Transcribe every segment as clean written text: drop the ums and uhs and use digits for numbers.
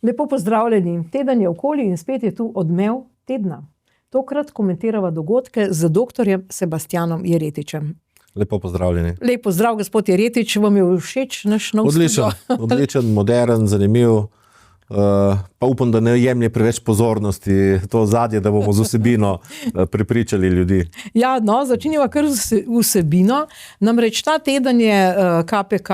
Lepo pozdravljeni. Teden je okoli in spet je tu odmev tedna. Tokrat komentirava dogodke z doktorjem Sebastianom Jeretičem. Lepo pozdravljeni. Lep pozdrav, gospod Jeretič, vam je všeč naš nov studio? Odličen, modern, zanimiv. Pa upam, da ne jemlje preveč pozornosti to zadje, da bomo z vsebino prepričali ljudi. Ja, no, začinjava kar z vsebino. Namreč ta teden je KPK,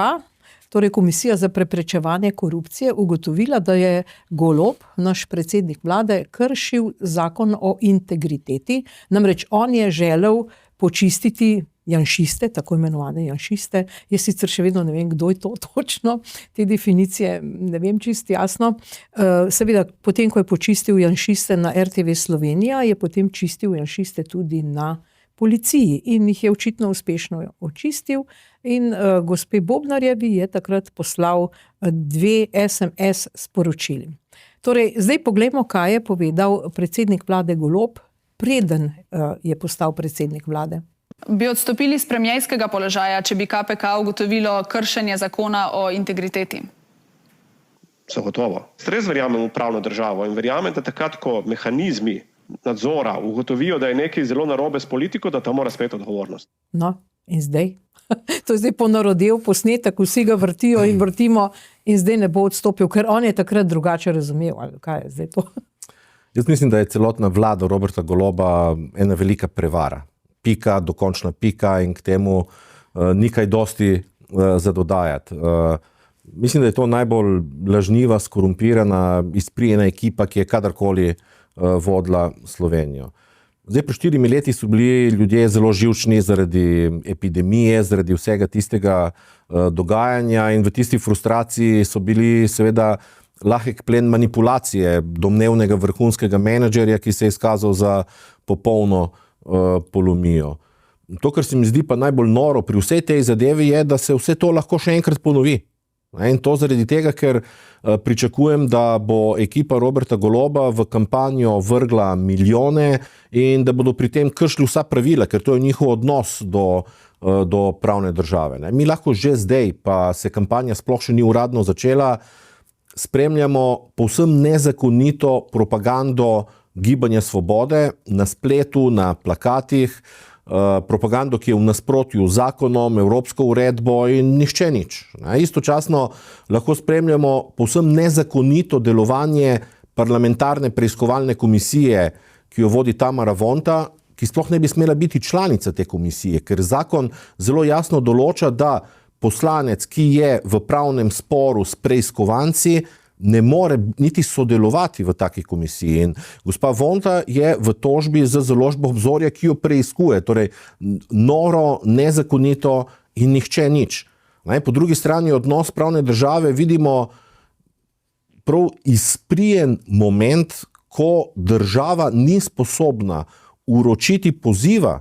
torej Komisija za preprečevanje korupcije, ugotovila, da je Golob, naš predsednik vlade, kršil zakon o integriteti. Namreč on je želel počistiti janšiste, tako imenovane janšiste. Jaz sicer še vedno ne vem, kdo je to točno, te definicije ne vem čisto jasno. Seveda, potem, ko je počistil janšiste na RTV Slovenija, je potem čistil janšiste tudi na policiji in jih je očitno uspešno očistil. In gospe Bobnarjevi je takrat poslal 2 SMS sporočili. Torej, zdaj poglejmo, kaj je povedal predsednik vlade Golob, preden je postal predsednik vlade. Bi odstopili z premierskega položaja, če bi KPK ugotovilo kršenje zakona o integriteti? Zagotovo. Res verjamem v pravno državo in verjamem, da takrat, ko mehanizmi nadzora ugotovijo, da je nekaj zelo narobe s politiko, da ta mora spet odgovornost. No, in zdaj? To je zdaj ponarodel posnetek, vsi ga vrtijo in vrtimo in zdaj ne bo odstopil, ker on je takrat drugače razumel, ali kaj je zdaj to? Jaz mislim, da je celotna vlada Roberta Goloba ena velika prevara. Pika, dokončna pika in k temu ni kaj dosti za dodajati. Mislim, da je to najbolj lažniva, skorumpirana, izprijena ekipa, ki je kadarkoli vodila Slovenijo. Zdaj, pred 4 leti so bili ljudje zelo živčni zaradi epidemije, zaradi vsega tistega dogajanja in v tisti frustraciji so bili seveda lahek plen manipulacije domnevnega vrhunskega menedžerja, ki se je izkazal za popolno polomijo. To, kar se mi zdi pa najbolj noro pri vsej tej zadevi, je, da se vse to lahko še enkrat ponovi. In to zaradi tega, ker pričakujem, da bo ekipa Roberta Goloba v kampanjo vrgla milijone in da bodo pri tem kršili vsa pravila, ker to je njihov odnos do pravne države. Mi lahko že zdaj, pa se kampanja sploh še ni uradno začela, spremljamo povsem nezakonito propagando Gibanja Svobode na spletu, na plakatih, propagando, ki je v nasprotju z zakonom, evropsko uredbo in nihče nič. Istočasno lahko spremljamo povsem nezakonito delovanje parlamentarne preiskovalne komisije, ki jo vodi Tamara Vonta, ki sploh ne bi smela biti članica te komisije, ker zakon zelo jasno določa, da poslanec, ki je v pravnem sporu s preiskovanci, ne more niti sodelovati v taki komisiji. In gospa Vonta je v tožbi z založbo Obzorja, ki jo preiskuje. Torej, noro, nezakonito in nihče nič. Po drugi strani odnos pravne države vidimo prav izprijen moment, ko država ni sposobna uročiti poziva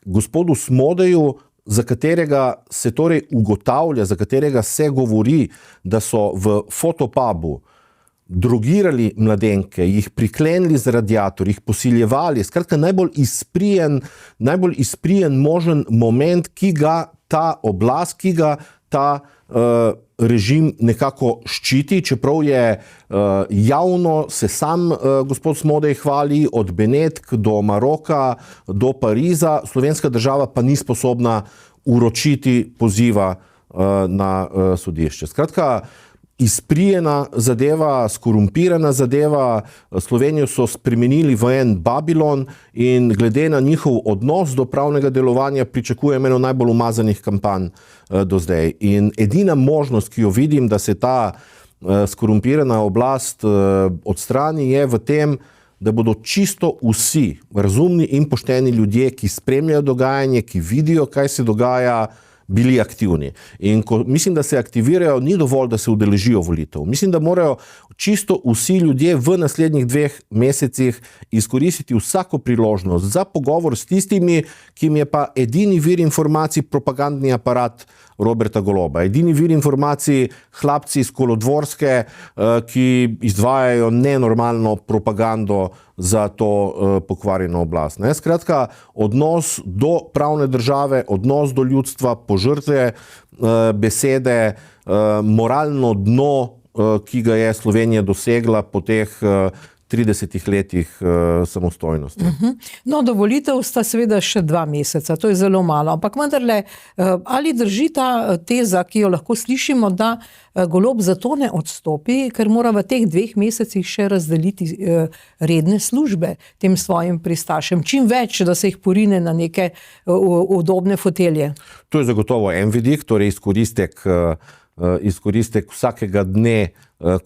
gospodu Smodeju, za katerega se torej ugotavlja, za katerega se govori, da so v fotopubu drogirali mladenke, jih priklenili z radiator, jih posiljevali. Skratka, najbolj izprijen možen moment, ki ga ta oblast, ki ga ta režim nekako ščiti, čeprav je javno se sam gospod Smodej hvali od Benetk do Maroka do Pariza, slovenska država pa ni sposobna uročiti poziva na sodišče. Skratka, izprijena zadeva, skorumpirana zadeva, Slovenijo so spremenili v en Babilon in glede na njihov odnos do pravnega delovanja pričakujem eno najbolj umazanih kampanj do zdaj. In edina možnost, ki jo vidim, da se ta skorumpirana oblast odstrani, je v tem, da bodo čisto vsi razumni in pošteni ljudje, ki spremljajo dogajanje, ki vidijo, kaj se dogaja, bili aktivni. In ko mislim, da se aktivirajo, ni dovolj, da se udeležijo volitev. Mislim, da morajo čisto vsi ljudje v naslednjih 2 mesecih izkoristiti vsako priložnost za pogovor s tistimi, ki jim je pa edini vir informacij propagandni aparat Roberta Goloba. Edini vir informacij hlapci iz Kolodvorske, ki izvajajo nenormalno propagando za to pokvarjeno oblast. Skratka, odnos do pravne države, odnos do ljudstva, požrtve besede, moralno dno ki ga je Slovenija dosegla po teh 30 letih samostojnosti. No, do volitev sta seveda še 2 meseca, to je zelo malo, ampak vendarle, ali drži ta teza, ki jo lahko slišimo, da Golob zato ne odstopi, ker mora v teh 2 mesecih še razdeliti redne službe tem svojim pristašem, čim več, da se jih porine na neke udobne fotelje? To je zagotovo en vidik, torej izkoristek vsakega dne,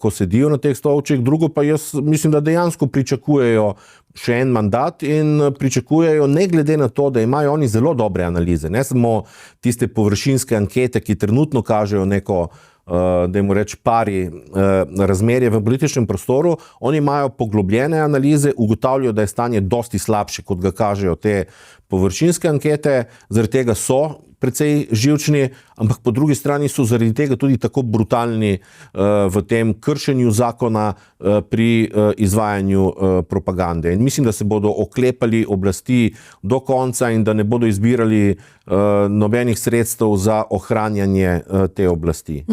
ko sedijo na teh stolčih. Drugo pa jaz mislim, da dejansko pričakujejo še en mandat in pričakujejo, ne glede na to, da imajo oni zelo dobre analize, ne samo tiste površinske ankete, ki trenutno kažejo neko, dajmo reči, pari razmerje v političnem prostoru. Oni imajo poglobljene analize, ugotavljajo, da je stanje dosti slabše, kot ga kažejo te površinske ankete, zaradi tega so precej živčni, ampak po drugi strani so zaradi tega tudi tako brutalni v tem kršenju zakona pri izvajanju propagande. In mislim, da se bodo oklepali oblasti do konca in da ne bodo izbirali nobenih sredstev za ohranjanje te oblasti.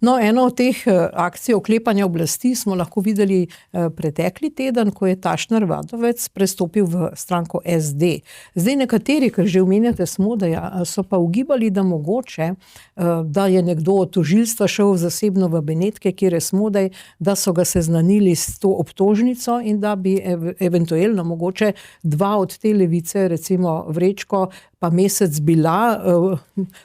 No, eno od teh akcij oklepanja oblasti smo lahko videli pretekli teden, ko je Tašner Vatovec prestopil v stranko SD. Zdaj nekateri, ker že omenjate Smodeja, so pa ugibali, da mogoče, da je nekdo od tožilstva šel zasebno v Benetke, kjer je Smodej, da so ga seznanili s to obtožnico in da bi eventualno mogoče 2 od te levice, recimo Vrečko pa Mesec, bila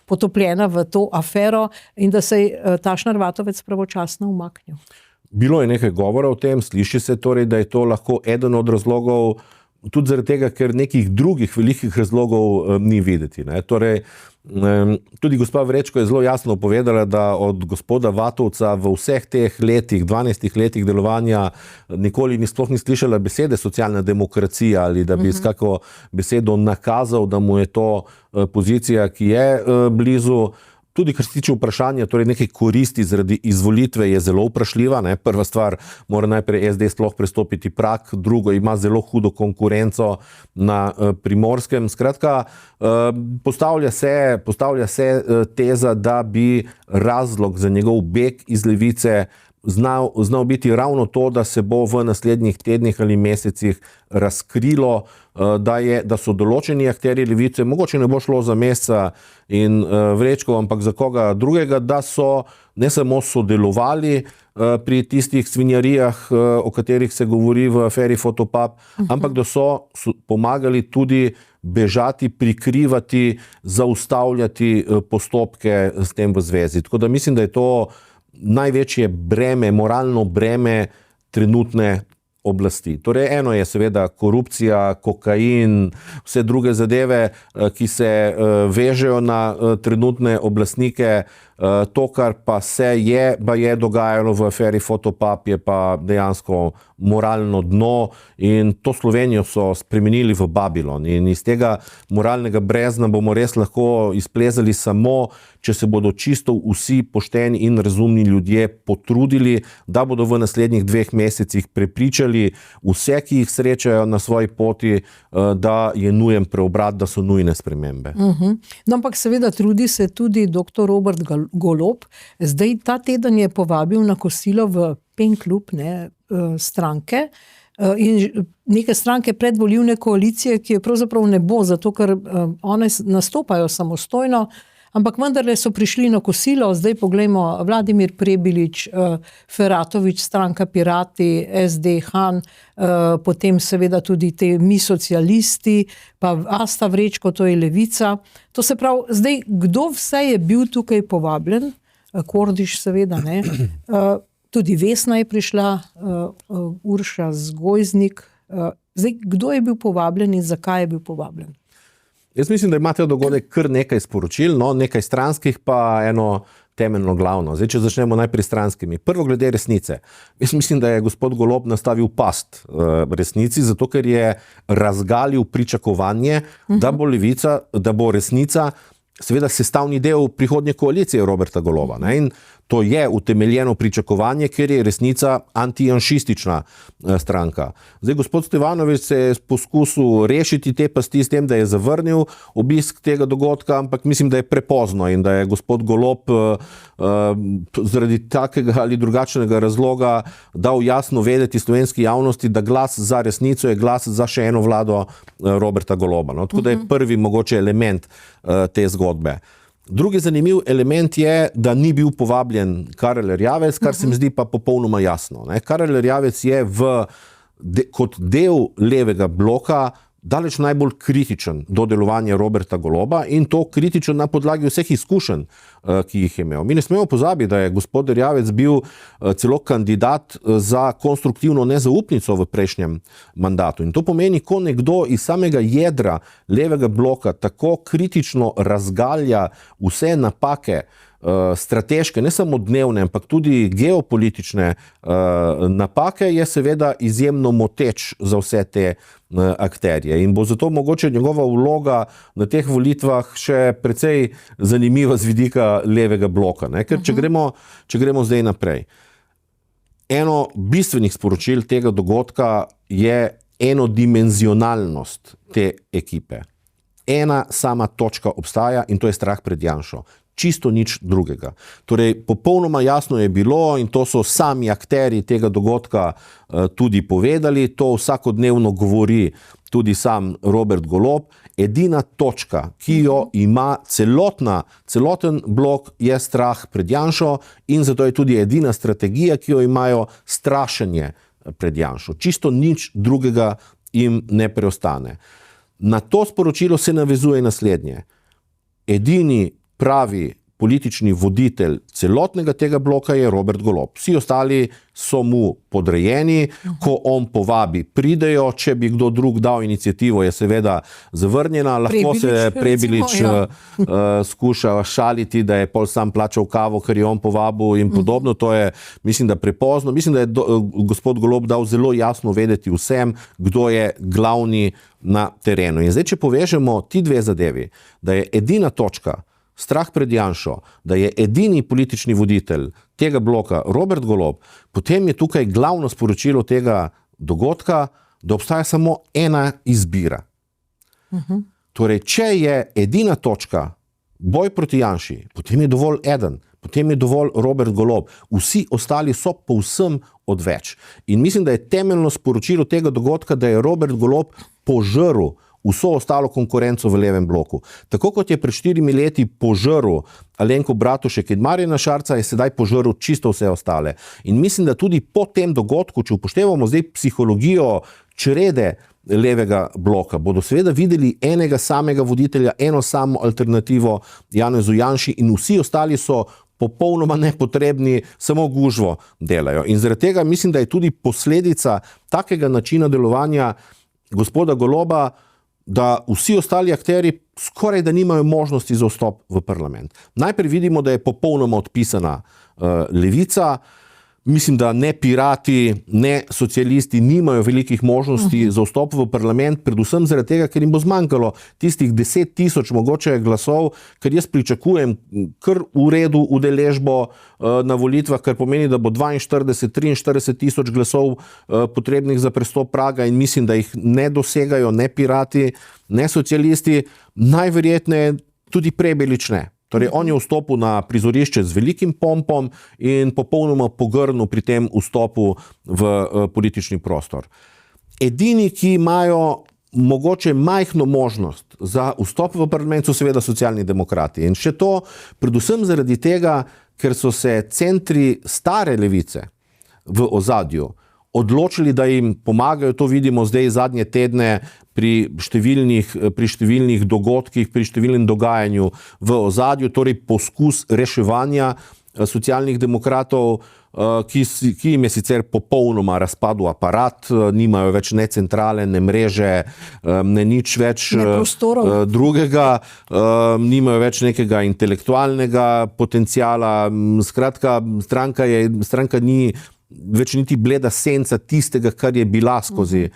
potopljena v to afero in da se je Tašner Vatovec pravočasno umaknil. Bilo je nekaj govora o tem, sliši se torej, da je to lahko eden od razlogov, tudi zaradi tega, ker nekih drugih velikih razlogov ni videti. Ne? Torej, tudi gospa Vrečko je zelo jasno povedala, da od gospoda Vatovca v vseh teh letih, 12 letih delovanja nikoli sploh ni slišala besede socialna demokracija ali da bi s kako besedo nakazal, da mu je to pozicija, ki je blizu. Tudi, kar se tiče vprašanja, torej nekaj koristi zaradi izvolitve je zelo vprašljiva. Ne? Prva stvar, mora najprej SD sploh prestopiti prag, drugo, ima zelo hudo konkurenco na Primorskem. Skratka, postavlja se teza, da bi razlog za njegov beg iz levice znal biti ravno to, da se bo v naslednjih tednih ali mesecih razkrilo, da so določeni akterji levice, mogoče ne bo šlo za Mesca in Vrečko, ampak za koga drugega, da so ne samo sodelovali pri tistih svinjarijah, o katerih se govori v aferi Fotopub, ampak da so pomagali tudi bežati, prikrivati, zaustavljati postopke s tem v zvezi. Tako da mislim, da je to največje breme, moralno breme trenutne oblasti. Torej, eno je seveda korupcija, kokain, vse druge zadeve, ki se vežejo na trenutne oblastnike. To, kar pa se je dogajalo v aferi Fotopub, je pa dejansko moralno dno in to Slovenijo so spremenili v Babilon. In iz tega moralnega brezna bomo res lahko izplezali samo, če se bodo čisto vsi pošteni in razumni ljudje potrudili, da bodo v naslednjih 2 mesecih prepričali vse, ki jih srečajo na svoji poti, da je nujen preobrat, da so nujne spremembe. No, ampak seveda trudi se tudi dr. Robert Golob. Zdaj ta teden je povabil na kosilo v Pen klub stranke in neke stranke predvolilne koalicije, ki je pravzaprav ne bo, zato ker one nastopajo samostojno, ampak vendarle so prišli na kosilo. Zdaj poglejmo, Vladimir Prebilič, Feratovič, stranka Pirati, SD, Han, potem seveda tudi te Mi socialisti, pa Asta Vrečko, to je Levica. To se pravi, zdaj, kdo vse je bil tukaj povabljen? Kordiš seveda, ne? Tudi Vesna je prišla, Urša Zgojznik. Zdaj, kdo je bil povabljen in zakaj je bil povabljen? Jaz mislim, da imate v dogodek kar nekaj sporočil, no, nekaj stranskih, pa eno temeljno glavno. Zdaj, če začnemo najprej stranskimi. Prvo glede resnice. Jaz mislim, da je gospod Golob nastavil past resnici, zato ker je razgalil pričakovanje, da bo levica, da bo resnica seveda sestavni del prihodnje koalicije Roberta Goloba. Ne? In To je utemeljeno pričakovanje, ker je resnica antijanšistična stranka. Zdaj, gospod Stevanović se je poskusil rešiti te pasti s tem, da je zavrnil obisk tega dogodka, ampak mislim, da je prepozno in da je gospod Golob zaradi takega ali drugačnega razloga dal jasno vedeti slovenski javnosti, da glas za resnico je glas za še eno vlado Roberta Goloba. No? Tako da je prvi mogoče element te zgodbe. Drugi zanimiv element je, da ni bil povabljen Karel Erjavec, kar se mi zdi pa popolnoma jasno. Ne? Karel Erjavec je kot del levega bloka daleč najbolj kritičen do delovanja Roberta Goloba in to kritičen na podlagi vseh izkušenj, ki jih je imel. Mi ne smemo pozabiti, da je gospod Erjavec bil celo kandidat za konstruktivno nezaupnico v prejšnjem mandatu. In to pomeni, ko nekdo iz samega jedra levega bloka tako kritično razgalja vse napake, strateške, ne samo dnevne, ampak tudi geopolitične napake, je seveda izjemno moteč za vse te akterje. In bo zato mogoče njegova vloga na teh volitvah še precej zanimiva z vidika levega bloka. Ne? Ker če gremo zdaj naprej. Eno bistvenih sporočil tega dogodka je enodimenzionalnost te ekipe. Ena sama točka obstaja in to je strah pred Janšo. Čisto nič drugega. Torej, popolnoma jasno je bilo in to so sami akterji tega dogodka tudi povedali, to vsakodnevno govori tudi sam Robert Golob. Edina točka, ki jo ima celoten blok, je strah pred Janšo in zato je tudi edina strategija, ki jo imajo, strašenje pred Janšo. Čisto nič drugega jim ne preostane. Na to sporočilo se navezuje naslednje. Edini pravi politični voditelj celotnega tega bloka je Robert Golob. Vsi ostali so mu podrejeni, ko on povabi, pridejo, če bi kdo drug dal inicijativo, je seveda zavrnjena, lahko se Prebilič skuša šaliti, da je pol sam plačal kavo, ker je on povabil in podobno, to je, mislim, da prepozno. Mislim, da je gospod Golob dal zelo jasno vedeti vsem, kdo je glavni na terenu. In zdaj, če povežemo ti dve zadevi, da je edina točka strah pred Janšo, da je edini politični voditelj tega bloka Robert Golob, potem je tukaj glavno sporočilo tega dogodka, da obstaja samo ena izbira. Torej, če je edina točka boj proti Janši, potem je dovolj eden, potem je dovolj Robert Golob. Vsi ostali so povsem odveč. In mislim, da je temeljno sporočilo tega dogodka, da je Robert Golob požrl vso ostalo konkurenco v levem bloku. Tako kot je pred 4 leti požrl Alenko Bratušek in Marjana Šarca, je sedaj požrl čisto vse ostale. In mislim, da tudi po tem dogodku, če upoštevamo zdaj psihologijo črede levega bloka, bodo seveda videli enega samega voditelja, eno samo alternativo Janezu Janši in vsi ostali so popolnoma nepotrebni, samo gužvo delajo. In zaradi tega mislim, da je tudi posledica takega načina delovanja gospoda Goloba, da vsi ostali akterji skoraj da nimajo možnosti za vstop v parlament. Najprej vidimo, da je popolnoma odpisana levica. Mislim, da ne pirati, ne socialisti nimajo velikih možnosti za vstop v parlament, predvsem zaradi tega, ker jim bo zmanjkalo tistih 10,000 mogoče glasov, ker jaz pričakujem kar v redu udeležbo na volitvah, kar pomeni, da bo 42-43 tisoč glasov potrebnih za prestop praga in mislim, da jih ne dosegajo ne pirati, ne socialisti, najverjetneje tudi Prebilič ne. Torej, on je vstopil na prizorišče z velikim pompom in popolnoma pogrnil pri tem vstopu v politični prostor. Edini, ki imajo mogoče majhno možnost za vstop v parlament, so seveda socialni demokrati. In še to, predvsem zaradi tega, ker so se centri stare levice v ozadju odločili, da jim pomagajo, to vidimo zdaj zadnje tedne pri številnih dogodkih, pri številnem dogajanju v ozadju, torej poskus reševanja socialnih demokratov, ki jim je sicer popolnoma razpadel aparat, nimajo več ne centrale, ne mreže, ne nič več drugega, nimajo več nekega intelektualnega potenciala. Skratka, stranka ni več niti bleda senca tistega, kar je bila skozi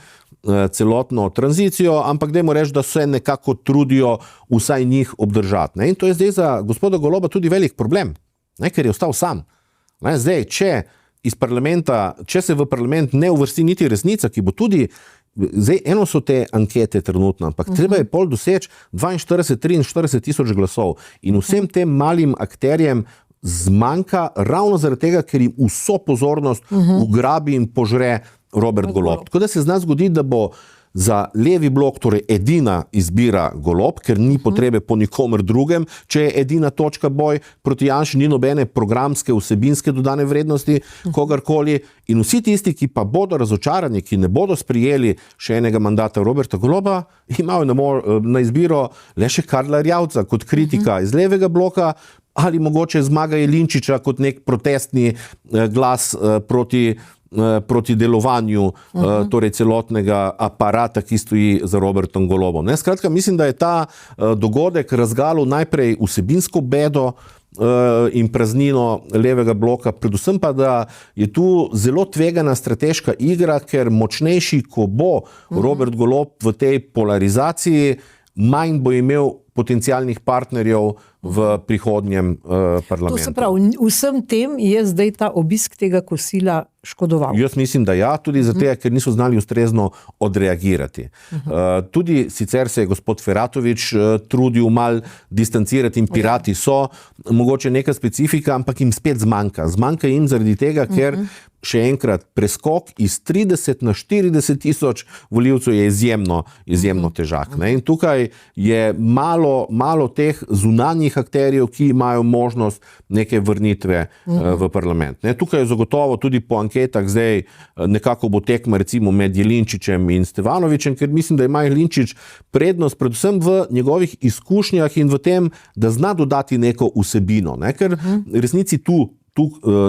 celotno tranzicijo, ampak dajmo reči, da se nekako trudijo vsaj njih obdržati. In to je zdaj za gospoda Goloba tudi velik problem, ker je ostal sam. Zdaj, če se v parlament ne uvrsti niti resnica, ki bo tudi, zdaj eno so te ankete trenutno, ampak treba je pol doseči 42-43 tisoč glasov in vsem tem malim akterjem zmanjka ravno zaradi tega, ker jim vso pozornost ugrabi in požre Robert Golob. Tako da se zna zgoditi, da bo za levi blok torej edina izbira Golob, ker ni potrebe po nikomer drugem, če je edina točka boj proti Janši, ni nobene programske, vsebinske dodane vrednosti, kogarkoli. In vsi tisti, ki pa bodo razočarani, ki ne bodo sprijeli še enega mandata Roberta Goloba, imajo na izbiro le še Karla Erjavca kot kritika iz levega bloka, ali mogoče Zmaga Jelinčiča kot nek protestni glas proti delovanju torej celotnega aparata, ki stoji za Robertom Golobom. Skratka, mislim, da je ta dogodek razgalil najprej vsebinsko bedo in praznino levega bloka, predvsem pa, da je tu zelo tvegana strateška igra, ker močnejši, ko bo Robert Golob v tej polarizaciji, manj bo imel potencialnih partnerjev v prihodnjem parlamentu. To se pravi, vsem tem je zdaj ta obisk tega kosila škodoval. Jaz mislim, da ja, tudi zato, ker niso znali ustrezno odreagirati. Tudi sicer se je gospod Feratović trudil mal distancirati in pirati so mogoče neka specifika, ampak jim spet zmanjka. Zmanjka jim zaradi tega, ker še enkrat preskok iz 30 na 40 tisoč volivcev je izjemno težak. In tukaj je malo teh zunanjih akterjev, ki imajo možnost neke vrnitve v parlament. Tukaj je zagotovo tudi po anketah zdaj nekako bo tekma recimo med Jelinčičem in Stevanovićem, ker mislim, da ima Jelinčič prednost predvsem v njegovih izkušnjah in v tem, da zna dodati neko vsebino, ker resnici tu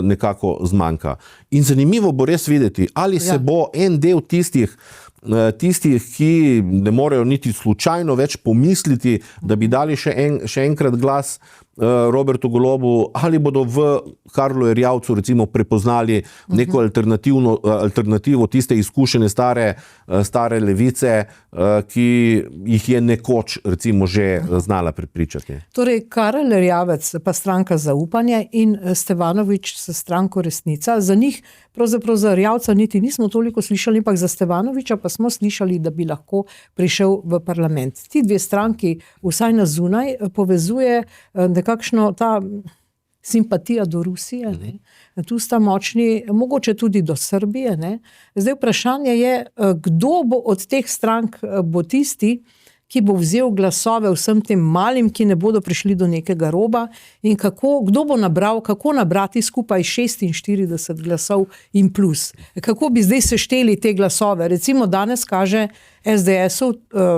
nekako zmanjka. In zanimivo bo res videti, ali se bo en del tistih, ki ne morejo niti slučajno več pomisliti, da bi dali še enkrat glas Robertu Golobu, ali bodo v Karlu Erjavcu recimo prepoznali neko alternativo tiste izkušene stare levice, ki jih je nekoč recimo že znala prepričati. Torej, Karel Erjavec pa stranka Zaupanje in Stevanović s stranko Resnica. Za njih, pravzaprav za Erjavca niti nismo toliko slišali, ampak za Stevanovića pa smo slišali, da bi lahko prišel v parlament. Ti dve stranki, vsaj na zunaj, povezuje nekakšno ta simpatija do Rusije. Tu sta močni, mogoče tudi do Srbije. Zdaj vprašanje je, kdo bo od teh strank bo tisti, ki bo vzel glasove vsem tem malim, ki ne bodo prišli do nekega roba in kdo bo nabral, kako nabrati skupaj 46 glasov in plus. Kako bi zdaj sešteli te glasove? Recimo danes kaže SDS-u,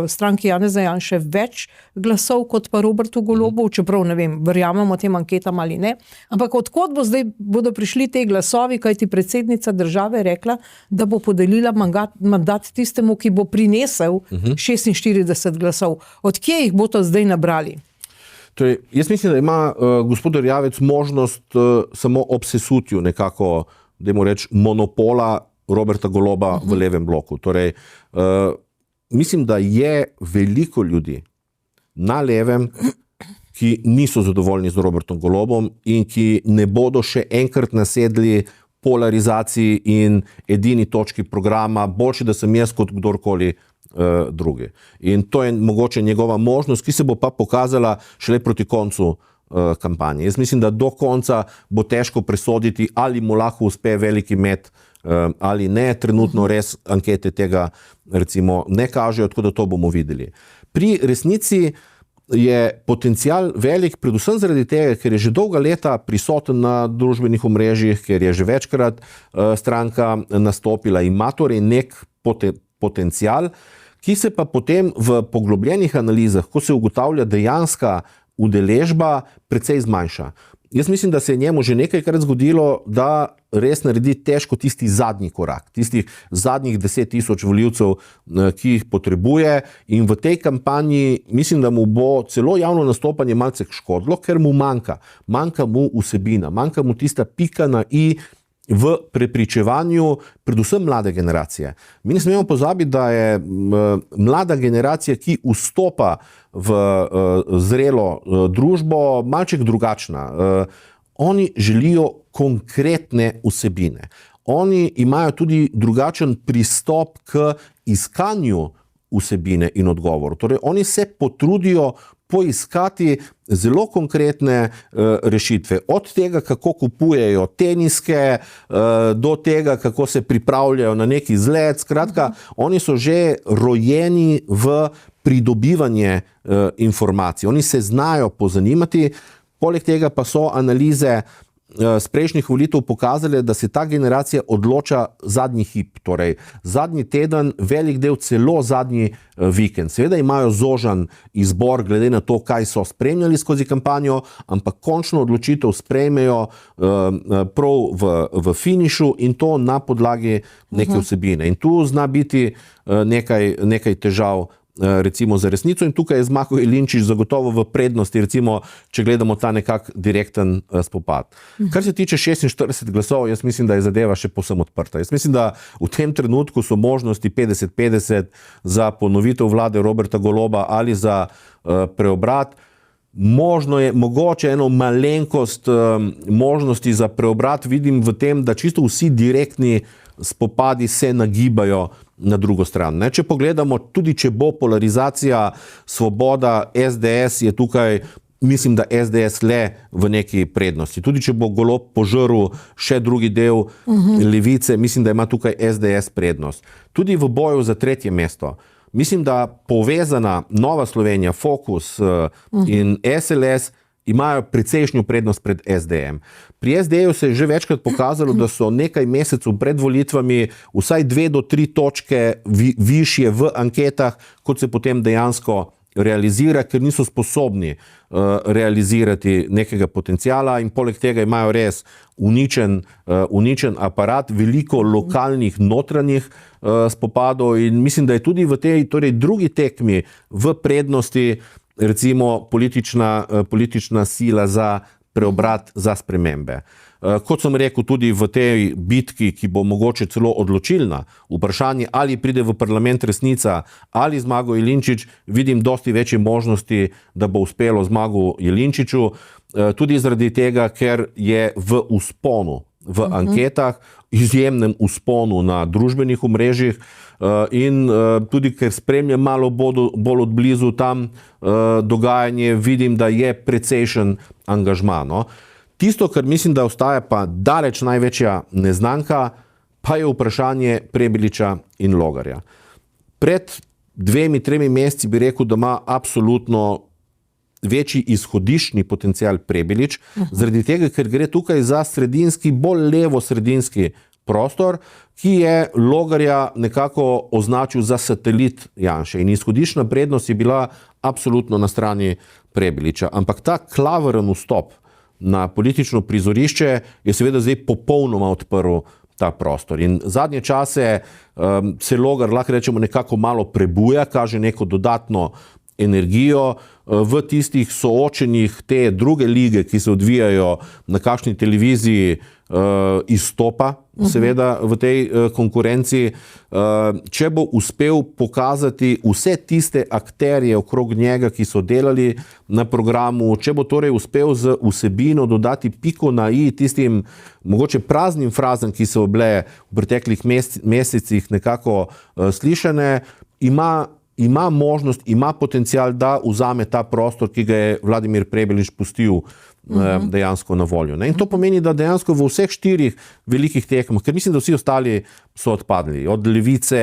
stranki Janeza Janše, več glasov kot pa Robertu Golobu, čeprav ne vem, verjamemo tem anketam ali ne. Ampak odkot bodo prišli te glasovi, kajti predsednica države rekla, da bo podelila mandat tistemu, ki bo prinesel 46 glasov. Od kje jih bo to zdaj nabrali? Torej, jaz mislim, da ima gospod Erjavec možnost samo ob sesutju nekako, dajmo reči, monopola Roberta Goloba v levem bloku. Torej, mislim, da je veliko ljudi na levem, ki niso zadovoljni z Robertom Golobom in ki ne bodo še enkrat nasedli polarizaciji in edini točki programa, boljše, da sem jaz kot kdorkoli drugi. In to je mogoče njegova možnost, ki se bo pa pokazala šele proti koncu kampanje. Jaz mislim, da do konca bo težko presoditi, ali mu lahko uspe veliki met ali ne. Trenutno res ankete tega recimo ne kažejo, tako da to bomo videli. Pri Resnici je potencial velik, predvsem zaradi tega, ker je že dolga leta prisoten na družbenih omrežjih, ker je že večkrat stranka nastopila, ima torej nek potencial, ki se pa potem v poglobljenih analizah, ko se ugotavlja dejanska udeležba, precej zmanjša. Jaz mislim, da se je njemu že nekajkrat zgodilo, da res naredi težko tisti zadnji korak, tistih zadnjih 10 tisoč volivcev, ki jih potrebuje, in v tej kampanji mislim, da mu bo celo javno nastopanje malce škodilo, ker mu manjka mu vsebina, manjka mu tista pika na i v prepričevanju predvsem mlade generacije. Mi ne smemo pozabiti, da je mlada generacija, ki vstopa v zrelo družbo, malček drugačna. oni želijo konkretne vsebine. Oni imajo tudi drugačen pristop k iskanju vsebine in odgovoru. Torej, oni se potrudijo poiskati zelo konkretne rešitve. Od tega, kako kupujejo teniske, do tega, kako se pripravljajo na neki izlet. Skratka, oni so že rojeni v pridobivanje informacij. Oni se znajo pozanimati, poleg tega pa so analize z prejšnjih volitev pokazali, da se ta generacija odloča zadnji hip, torej zadnji teden, velik del celo zadnji vikend. Seveda imajo zožan izbor glede na to, kaj so spremljali skozi kampanjo, ampak končno odločitev sprejmejo prav v finišu in to na podlagi neke vsebine. In tu zna biti nekaj težav recimo za resnico in tukaj je Zmago Jelinčič zagotovo v prednosti, recimo, če gledamo ta nekak direkten spopad. Kar se tiče 46 glasov, jaz mislim, da je zadeva še povsem odprta. Jaz mislim, da v tem trenutku so možnosti 50-50 za ponovitev vlade Roberta Goloba ali za preobrat. Možno je, mogoče eno malenkost možnosti za preobrat vidim v tem, da čisto vsi direktni spopadi se nagibajo na drugo stran. Ne? Če pogledamo, tudi če bo polarizacija Svoboda, SDS je tukaj, mislim, da SDS le v neki prednosti. Tudi če bo Golob požrl še drugi del Levice, mislim, da ima tukaj SDS prednost. Tudi v boju za tretje mesto. Mislim, da povezana Nova Slovenija, Fokus in SLS imajo precejšnjo prednost pred SDM. Pri SD-ju se je že večkrat pokazalo, da so nekaj mesecev pred volitvami vsaj 2 do 3 točke višje v anketah, kot se potem dejansko realizira, ker niso sposobni realizirati nekega potencijala in poleg tega imajo res uničen aparat, veliko lokalnih notranjih spopadov in mislim, da je tudi v tej drugi tekmi v prednosti recimo politična sila za preobrat, za spremembe. Kot sem rekel, tudi v tej bitki, ki bo mogoče celo odločilna, vprašanje, ali pride v parlament resnica ali Zmago Jelinčič, vidim dosti večje možnosti, da bo uspelo Zmagu Jelinčiču, tudi zaradi tega, ker je v usponu v anketah, izjemnem usponu na družbenih omrežjih in tudi, ker spremljam malo bolj od blizu tam dogajanje, vidim, da je precejšen angažma. No? Tisto, kar mislim, da ostaja pa daleč največja neznanka, pa je vprašanje Prebiliča in Logarja. Pred 2-3 meseci bi rekel, da ima absolutno večji izhodiščni potencial Prebilič, zaradi tega, ker gre tukaj za sredinski, bolj levo-sredinski prostor, ki je Logarja nekako označil za satelit Janše. In izhodiščna prednost je bila absolutno na strani Prebiliča. Ampak ta klaveren vstop na politično prizorišče je seveda zdaj popolnoma odprl ta prostor. In zadnje čase se Logar, lahko rečemo, nekako malo prebuja, kaže neko dodatno energijo v tistih soočenjih te druge lige, ki se odvijajo na kakšni televiziji, izstopa seveda v tej konkurenci. Če bo uspel pokazati vse tiste akterje okrog njega, ki so delali na programu, če bo torej uspel z vsebino dodati piko na i tistim mogoče praznim frazam, ki so bile v preteklih mesecih nekako slišane, ima možnost, ima potencial, da vzame ta prostor, ki ga je Vladimir Prebilič pustil dejansko na voljo. In to pomeni, da dejansko v vseh 4 velikih tekmah, ker mislim, da vsi ostali so odpadli, od Levice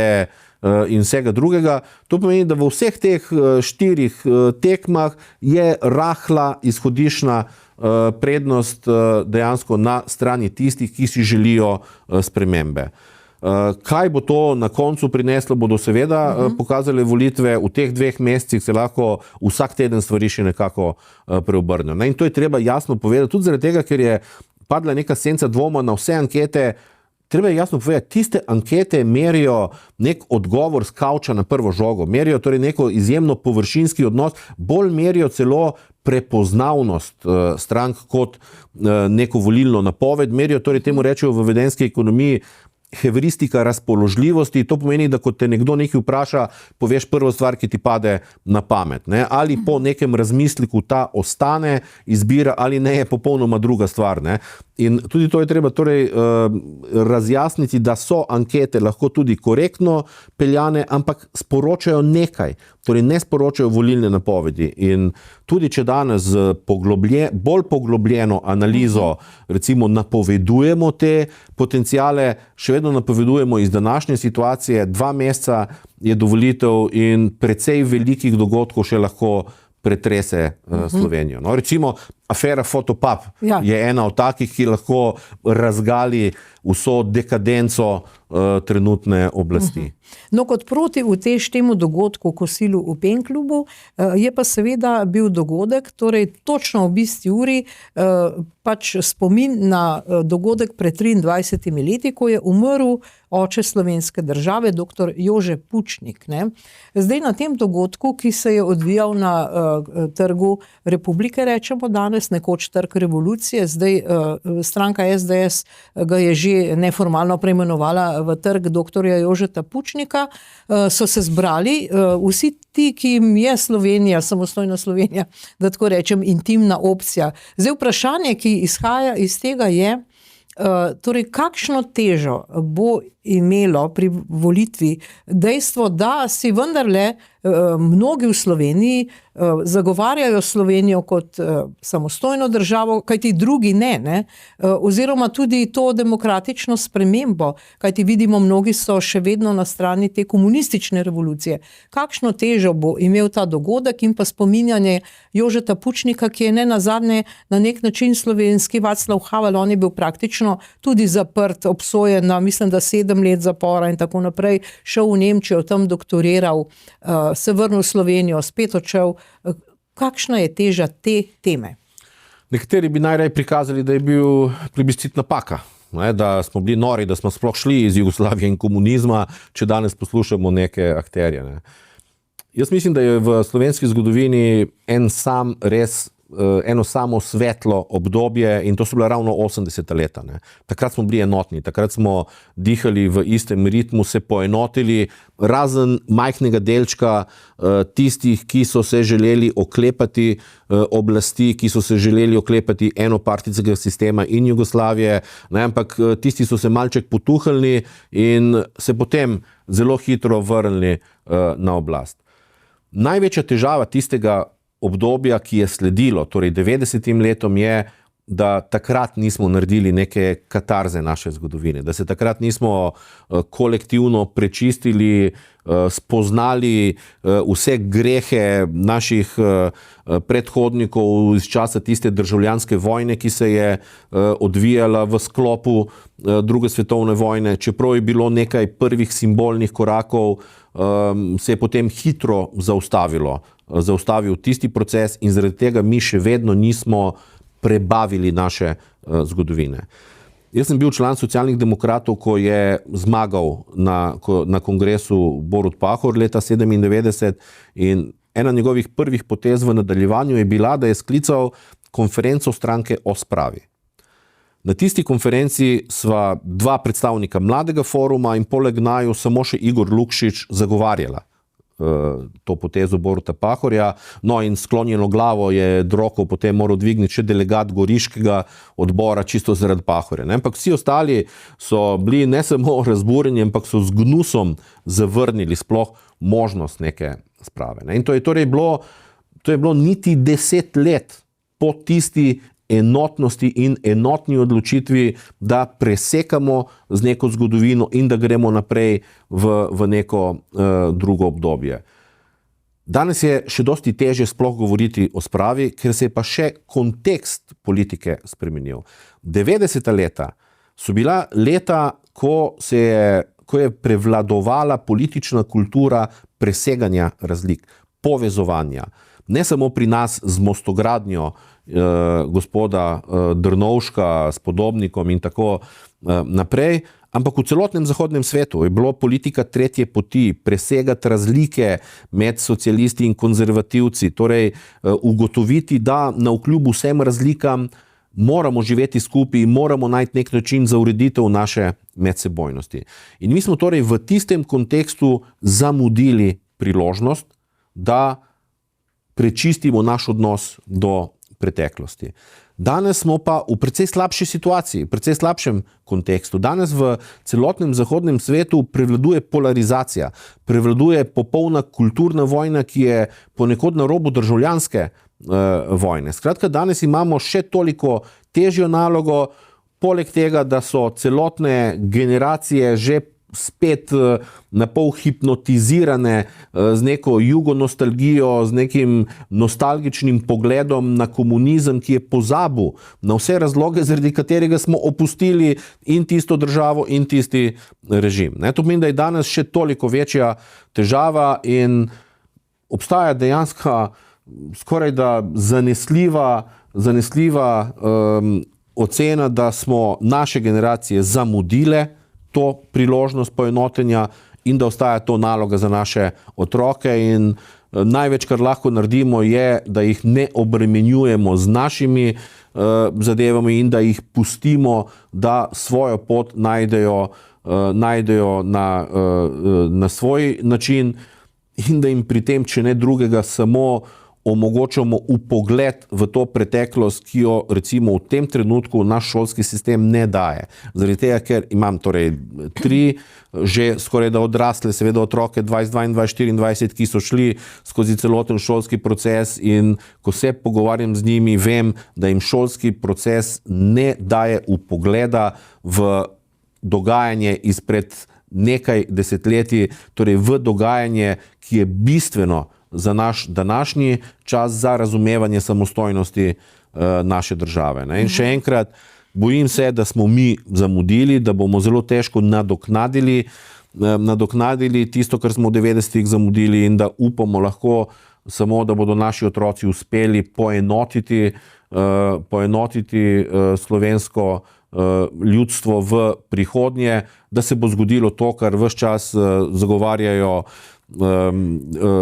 in vsega drugega, to pomeni, da v vseh teh 4 tekmah je rahla izhodiščna prednost dejansko na strani tistih, ki si želijo spremembe. Kaj bo to na koncu prineslo, bodo seveda pokazali volitve. V teh 2 mesecih se lahko vsak teden stvari še nekako preobrnejo. In to je treba jasno povedati, tudi zaradi tega, ker je padla neka senca dvoma na vse ankete. Treba je jasno povedati, tiste ankete merijo nek odgovor s kavča na prvo žogo, merijo torej neko izjemno površinski odnos, bolj merijo celo prepoznavnost strank kot neko volilno napoved, merijo, torej temu rečejo v vedenjski ekonomiji, heuristika razpoložljivosti, to pomeni, da ko te nekdo nekaj vpraša, poveš prvo stvar, ki ti pade na pamet. Ne? Ali po nekem razmisliku ta ostane izbira, ali ne, je popolnoma druga stvar. Ne? In tudi to je treba razjasniti, da so ankete lahko tudi korektno peljane, ampak sporočajo nekaj. Torej ne sporočajo volilne napovedi. In tudi če danes z bolj poglobljeno analizo recimo napovedujemo te potenciale, še vedno napovedujemo iz današnje situacije, 2 meseca je do volitev in precej velikih dogodkov še lahko pretrese Slovenijo. No, recimo afera Fotopub je ena od takih, ki lahko razgali vso dekadenco trenutne oblasti. No, kot protiutež temu dogodku, kosilu v PEN klubu, je pa seveda bil dogodek, torej točno ob isti uri, pač spomin na dogodek pred 23 leti, ko je umrl oče slovenske države, dr. Jože Pučnik. Ne? Zdaj na tem dogodku, ki se je odvijal na Trgu Republike, rečemo danes, nekoč Trg revolucije, zdaj stranka SDS ga je že neformalno preimenovala v Trg dr. Jožeta Pučnika, so se zbrali vsi ti, ki jim je Slovenija, samostojna Slovenija, da tako rečem, intimna opcija. Zdaj vprašanje, ki izhaja iz tega je, torej kakšno težo bo imelo pri volitvi dejstvo, da si vendarle mnogi v Sloveniji zagovarjajo Slovenijo kot samostojno državo, kajti drugi ne, oziroma tudi to demokratično spremembo, kajti vidimo, mnogi so še vedno na strani te komunistične revolucije. Kakšno težo bo imel ta dogodek in pa spominjanje Jožeta Pučnika, ki je nenazadnje na nek način slovenski Václav Havel, on je bil praktično tudi zaprt, obsojen na, mislim, da 7 let zapora in tako naprej, šel v Nemčijo, tam doktoriral, se vrnil v Slovenijo, spet odšel. Kakšna je teža te teme? Nekateri bi najraje prikazali, da je bil plebiscit napaka, ne? Da smo bili nori, da smo sploh šli iz Jugoslavije in komunizma, če danes poslušamo neke akterje. Ne? Jaz mislim, da je v slovenski zgodovini eno samo svetlo obdobje in to so bila ravno 80. leta. Ne. Takrat smo bili enotni, takrat smo dihali v istem ritmu, se poenotili, razen majhnega delčka tistih, ki so se želeli oklepati oblasti, ki so se želeli oklepati enopartijskega sistema in Jugoslavije, ne, ampak tisti so se malček potuhalni in se potem zelo hitro vrnili na oblast. Največja težava tistega obdobja, ki je sledilo, torej 90. letom, je, da takrat nismo naredili neke katarze naše zgodovine, da se takrat nismo kolektivno prečistili, spoznali vse grehe naših predhodnikov iz časa tiste državljanske vojne, ki se je odvijala v sklopu druge svetovne vojne. Čeprav je bilo nekaj prvih simbolnih korakov, se je potem hitro zaustavil tisti proces in zaradi tega mi še vedno nismo prebavili naše zgodovine. Jaz sem bil član Socialnih demokratov, ko je zmagal na kongresu Borut Pahor leta 1997 in ena njegovih prvih potez v nadaljevanju je bila, da je sklical konferenco stranke o spravi. Na tisti konferenci sva 2 predstavnika Mladega foruma in poleg naju samo še Igor Lukšič zagovarjala to potezo Boruta Pahorja. No in sklonjeno glavo je Drokov potem moral dvigniti še delegat Goriškega odbora čisto zaradi Pahorja. Ne? Ampak vsi ostali so bili ne samo razburjeni, ampak so z gnusom zavrnili sploh možnost neke sprave. Ne? In to je torej bilo niti 10 let po tisti enotnosti in enotni odločitvi, da presekamo z neko zgodovino in da gremo naprej v neko drugo obdobje. Danes je še dosti težje sploh govoriti o spravi, ker se je pa še kontekst politike spremenil. 90. leta so bila leta, ko je prevladovala politična kultura preseganja razlik, povezovanja. Ne samo pri nas z mostogradnjo gospoda Drnovška, s Podobnikom in tako naprej, ampak v celotnem zahodnem svetu je bilo politika tretje poti, presegati razlike med socialisti in konzervativci, torej ugotoviti, da navkljub vsem razlikam moramo živeti skupaj, moramo najti nek način za ureditev naše medsebojnosti. In mi smo torej v tistem kontekstu zamudili priložnost, da prečistimo naš odnos do preteklosti. Danes smo pa v precej slabši situaciji, v precej slabšem kontekstu. Danes v celotnem zahodnem svetu prevladuje polarizacija, prevladuje popolna kulturna vojna, ki je ponekod na robu državljanske vojne. Skratka, danes imamo še toliko težjo nalogo, poleg tega, da so celotne generacije že spet napol hipnotizirane z neko jugonostalgijo, z nekim nostalgičnim pogledom na komunizem, ki je pozabil na vse razloge, zaradi katerega smo opustili in tisto državo in tisti režim. To pomeni, da je danes še toliko večja težava in obstaja dejansko skoraj da zanesljiva ocena, da smo naše generacije zamudile to priložnost poenotenja in da ostaja to naloga za naše otroke in največ, kar lahko naredimo, je, da jih ne obremenjujemo z našimi zadevami in da jih pustimo, da svojo pot najdejo na svoj način in da jim pri tem, če ne drugega, samo omogočamo vpogled v to preteklost, ki jo recimo v tem trenutku naš šolski sistem ne daje. Zaradi tega, ker imam torej 3 že skoraj da odrasle, seveda otroke 22, 24, ki so šli skozi celoten šolski proces in ko se pogovarjam z njimi, vem, da jim šolski proces ne daje vpogleda v dogajanje izpred nekaj desetletij, torej v dogajanje, ki je bistveno za naš današnji čas, za razumevanje samostojnosti naše države. In še enkrat, bojim se, da smo mi zamudili, da bomo zelo težko nadoknadili tisto, kar smo v 90-ih zamudili in da upamo lahko samo, da bodo naši otroci uspeli poenotiti slovensko ljudstvo v prihodnje, da se bo zgodilo to, kar ves čas zagovarjajo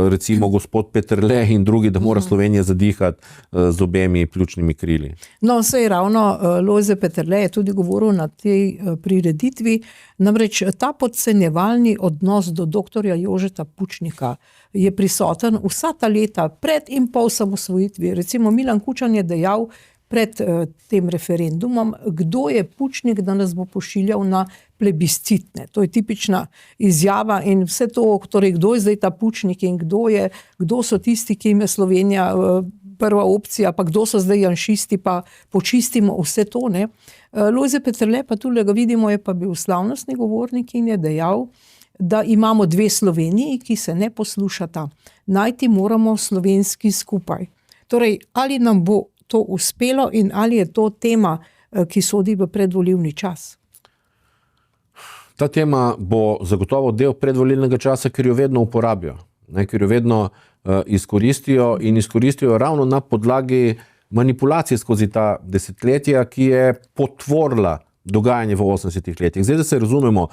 recimo gospod Peterle in drugi, da mora Slovenija zadihati z obemi pljučnimi krili. No, saj ravno Lojze Peterle je tudi govoril na tej prireditvi, namreč ta podcenjevalni odnos do doktorja Jožeta Pučnika je prisoten vsa ta leta pred in po osamosvojitvi. Recimo Milan Kučan je dejal pred tem referendumom, kdo je Pučnik, da nas bo pošiljal na plebiscitne. To je tipična izjava in vse to, torej kdo je zdaj ta Pučnik in kdo so tisti, ki jim je Slovenija prva opcija, pa kdo so zdaj janšisti, pa počistimo vse to. Lojze Peterle, pa tule ga vidimo, je pa bil slavnostni govornik in je dejal, da imamo 2 Sloveniji, ki se ne poslušata. Najti moramo slovenski skupaj. Torej, ali nam bo to uspelo in ali je to tema, ki sodi v predvolilni čas? Ta tema bo zagotovo del predvolilnega časa, ker jo vedno uporabijo, ker jo vedno izkoristijo in izkoristijo ravno na podlagi manipulacije skozi ta desetletja, ki je potvorila dogajanje v 80-ih letih. Zdaj, da se razumemo,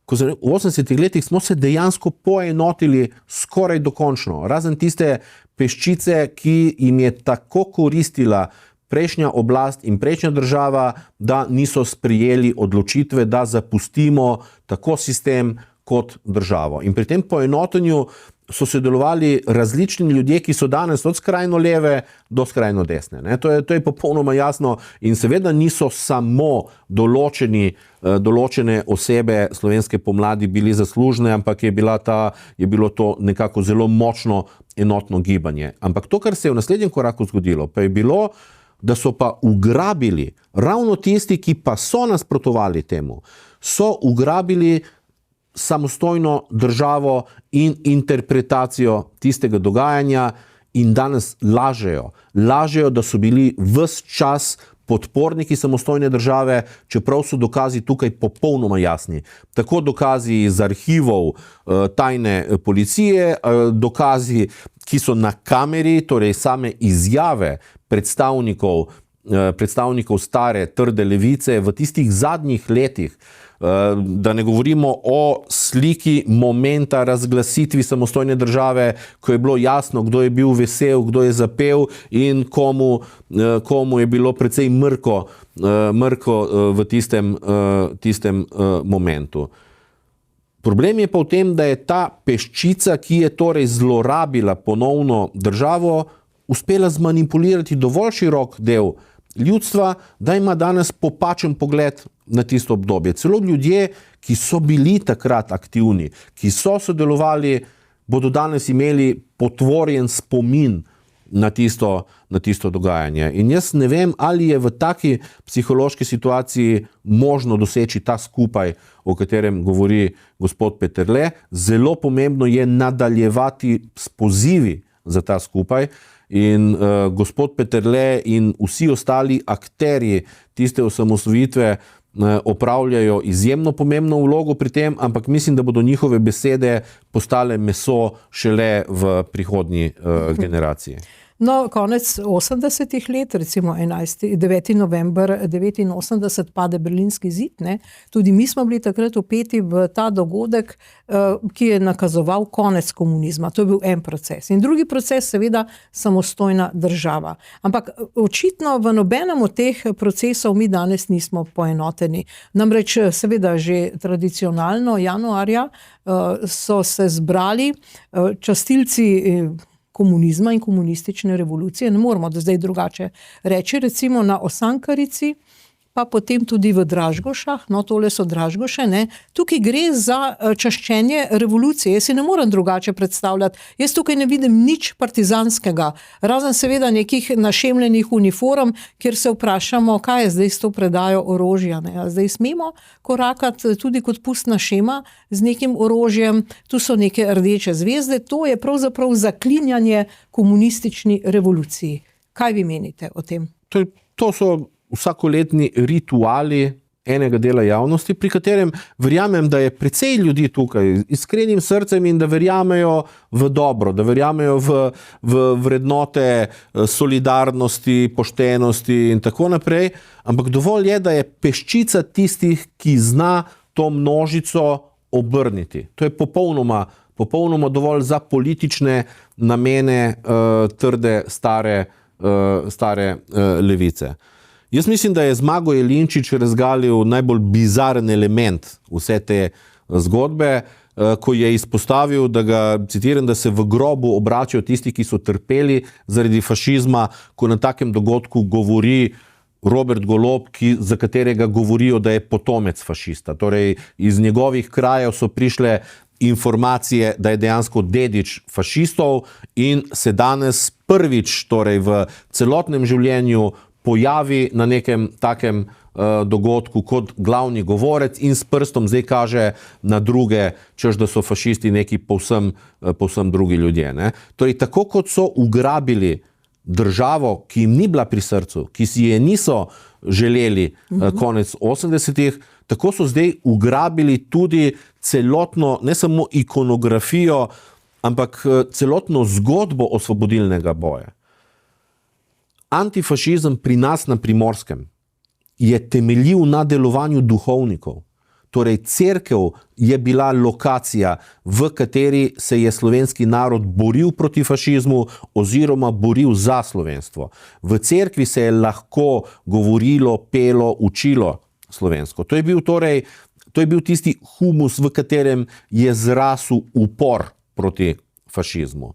v 80-ih letih smo se dejansko poenotili skoraj dokončno, razen tiste peščice, ki jim je tako koristila prejšnja oblast in prejšnja država, da niso sprijeli odločitve, da zapustimo tako sistem kot državo. In pri tem poenotenju so sodelovali različni ljudje, ki so danes od skrajno leve do skrajno desne. To je popolnoma jasno in seveda niso samo določene osebe slovenske pomladi bili zaslužne, ampak je bilo to nekako zelo močno enotno gibanje. Ampak to, kar se je v naslednjem koraku zgodilo, pa je bilo, da so pa ugrabili ravno tisti, ki pa so nasprotovali temu, so ugrabili samostojno državo in interpretacijo tistega dogajanja in danes lažejo. Lažejo, da so bili ves čas podporniki samostojne države, čeprav so dokazi tukaj popolnoma jasni. Tako dokazi iz arhivov tajne policije, dokazi, ki so na kameri, torej same izjave predstavnikov stare trde levice v tistih zadnjih letih Da ne govorimo o sliki momenta razglasitvi samostojne države, ko je bilo jasno, kdo je bil vesel, kdo je zapel in komu je bilo precej mrko v tistem momentu. Problem je pa v tem, da je ta peščica, ki je torej zlorabila ponovno državo, uspela zmanipulirati dovolj širok del ljudstva, da ima danes popačen pogled na tisto obdobje. Celo ljudje, ki so bili takrat aktivni, ki so sodelovali, bodo danes imeli potvorjen spomin na tisto dogajanje. In jaz ne vem, ali je v taki psihološki situaciji možno doseči ta skupaj, o katerem govori gospod Peterle. Zelo pomembno je nadaljevati s pozivi za ta skupaj. In gospod Peterle in vsi ostali akterji tiste osamosvojitve opravljajo izjemno pomembno vlogo pri tem, ampak mislim, da bodo njihove besede postale meso šele v prihodnji generaciji. No, konec 80-ih let, recimo 9. november 1989 pade Berlinski zid, ne? Tudi mi smo bili takrat vpeti v ta dogodek, ki je nakazoval konec komunizma. To je bil en proces. In drugi proces, seveda, samostojna država. Ampak očitno v nobenem od teh procesov mi danes nismo poenoteni. Namreč, seveda, že tradicionalno januarja so se zbrali častilci komunizma in komunistične revolucije, ne moramo da zdaj drugače reči, recimo na Osankarici, pa potem tudi v Dražgošah, no tole so Dražgoše, ne, tukaj gre za čaščenje revolucije, jaz si ne morem drugače predstavljati, jaz tukaj ne vidim nič partizanskega, razen seveda nekih našemljenih uniform, kjer se vprašamo, kaj je zdaj s to predajo orožja, ne, zdaj smemo korakati tudi kot pustna šema z nekim orožjem, tu so neke rdeče zvezde, to je pravzaprav zaklinjanje komunistični revoluciji. Kaj vi menite o tem? To so vsakoletni rituali enega dela javnosti, pri katerem verjamem, da je precej ljudi tukaj iskrenim srcem in da verjamejo v dobro, da verjamejo v vrednote solidarnosti, poštenosti in tako naprej, ampak dovolj je, da je peščica tistih, ki zna to množico obrniti. To je popolnoma dovolj za politične namene trde, stare levice. Jaz mislim, da je Zmago Jelinčič razgalil najbolj bizaren element vse te zgodbe, ko je izpostavil, da ga, citiram, da se v grobu obračajo tisti, ki so trpeli zaradi fašizma, ko na takem dogodku govori Robert Golob, za katerega govorijo, da je potomec fašista. Torej, iz njegovih krajev so prišle informacije, da je dejansko dedič fašistov in se danes prvič, torej v celotnem življenju, pojavi na nekem takem dogodku kot glavni govorec in s prstom zdaj kaže na druge, češ da so fašisti neki povsem drugi ljudje. Ne? Torej, tako kot so ugrabili državo, ki jim ni bila pri srcu, ki si je niso želeli konec 80-ih, tako so zdaj ugrabili tudi celotno, ne samo ikonografijo, ampak celotno zgodbo osvobodilnega boja. Antifašizem pri nas na Primorskem je temeljil na delovanju duhovnikov. Torej, cerkev je bila lokacija, v kateri se je slovenski narod boril proti fašizmu oziroma boril za slovenstvo. V cerkvi se je lahko govorilo, pelo, učilo slovensko. To je bil tisti humus, v katerem je zrasel upor proti fašizmu.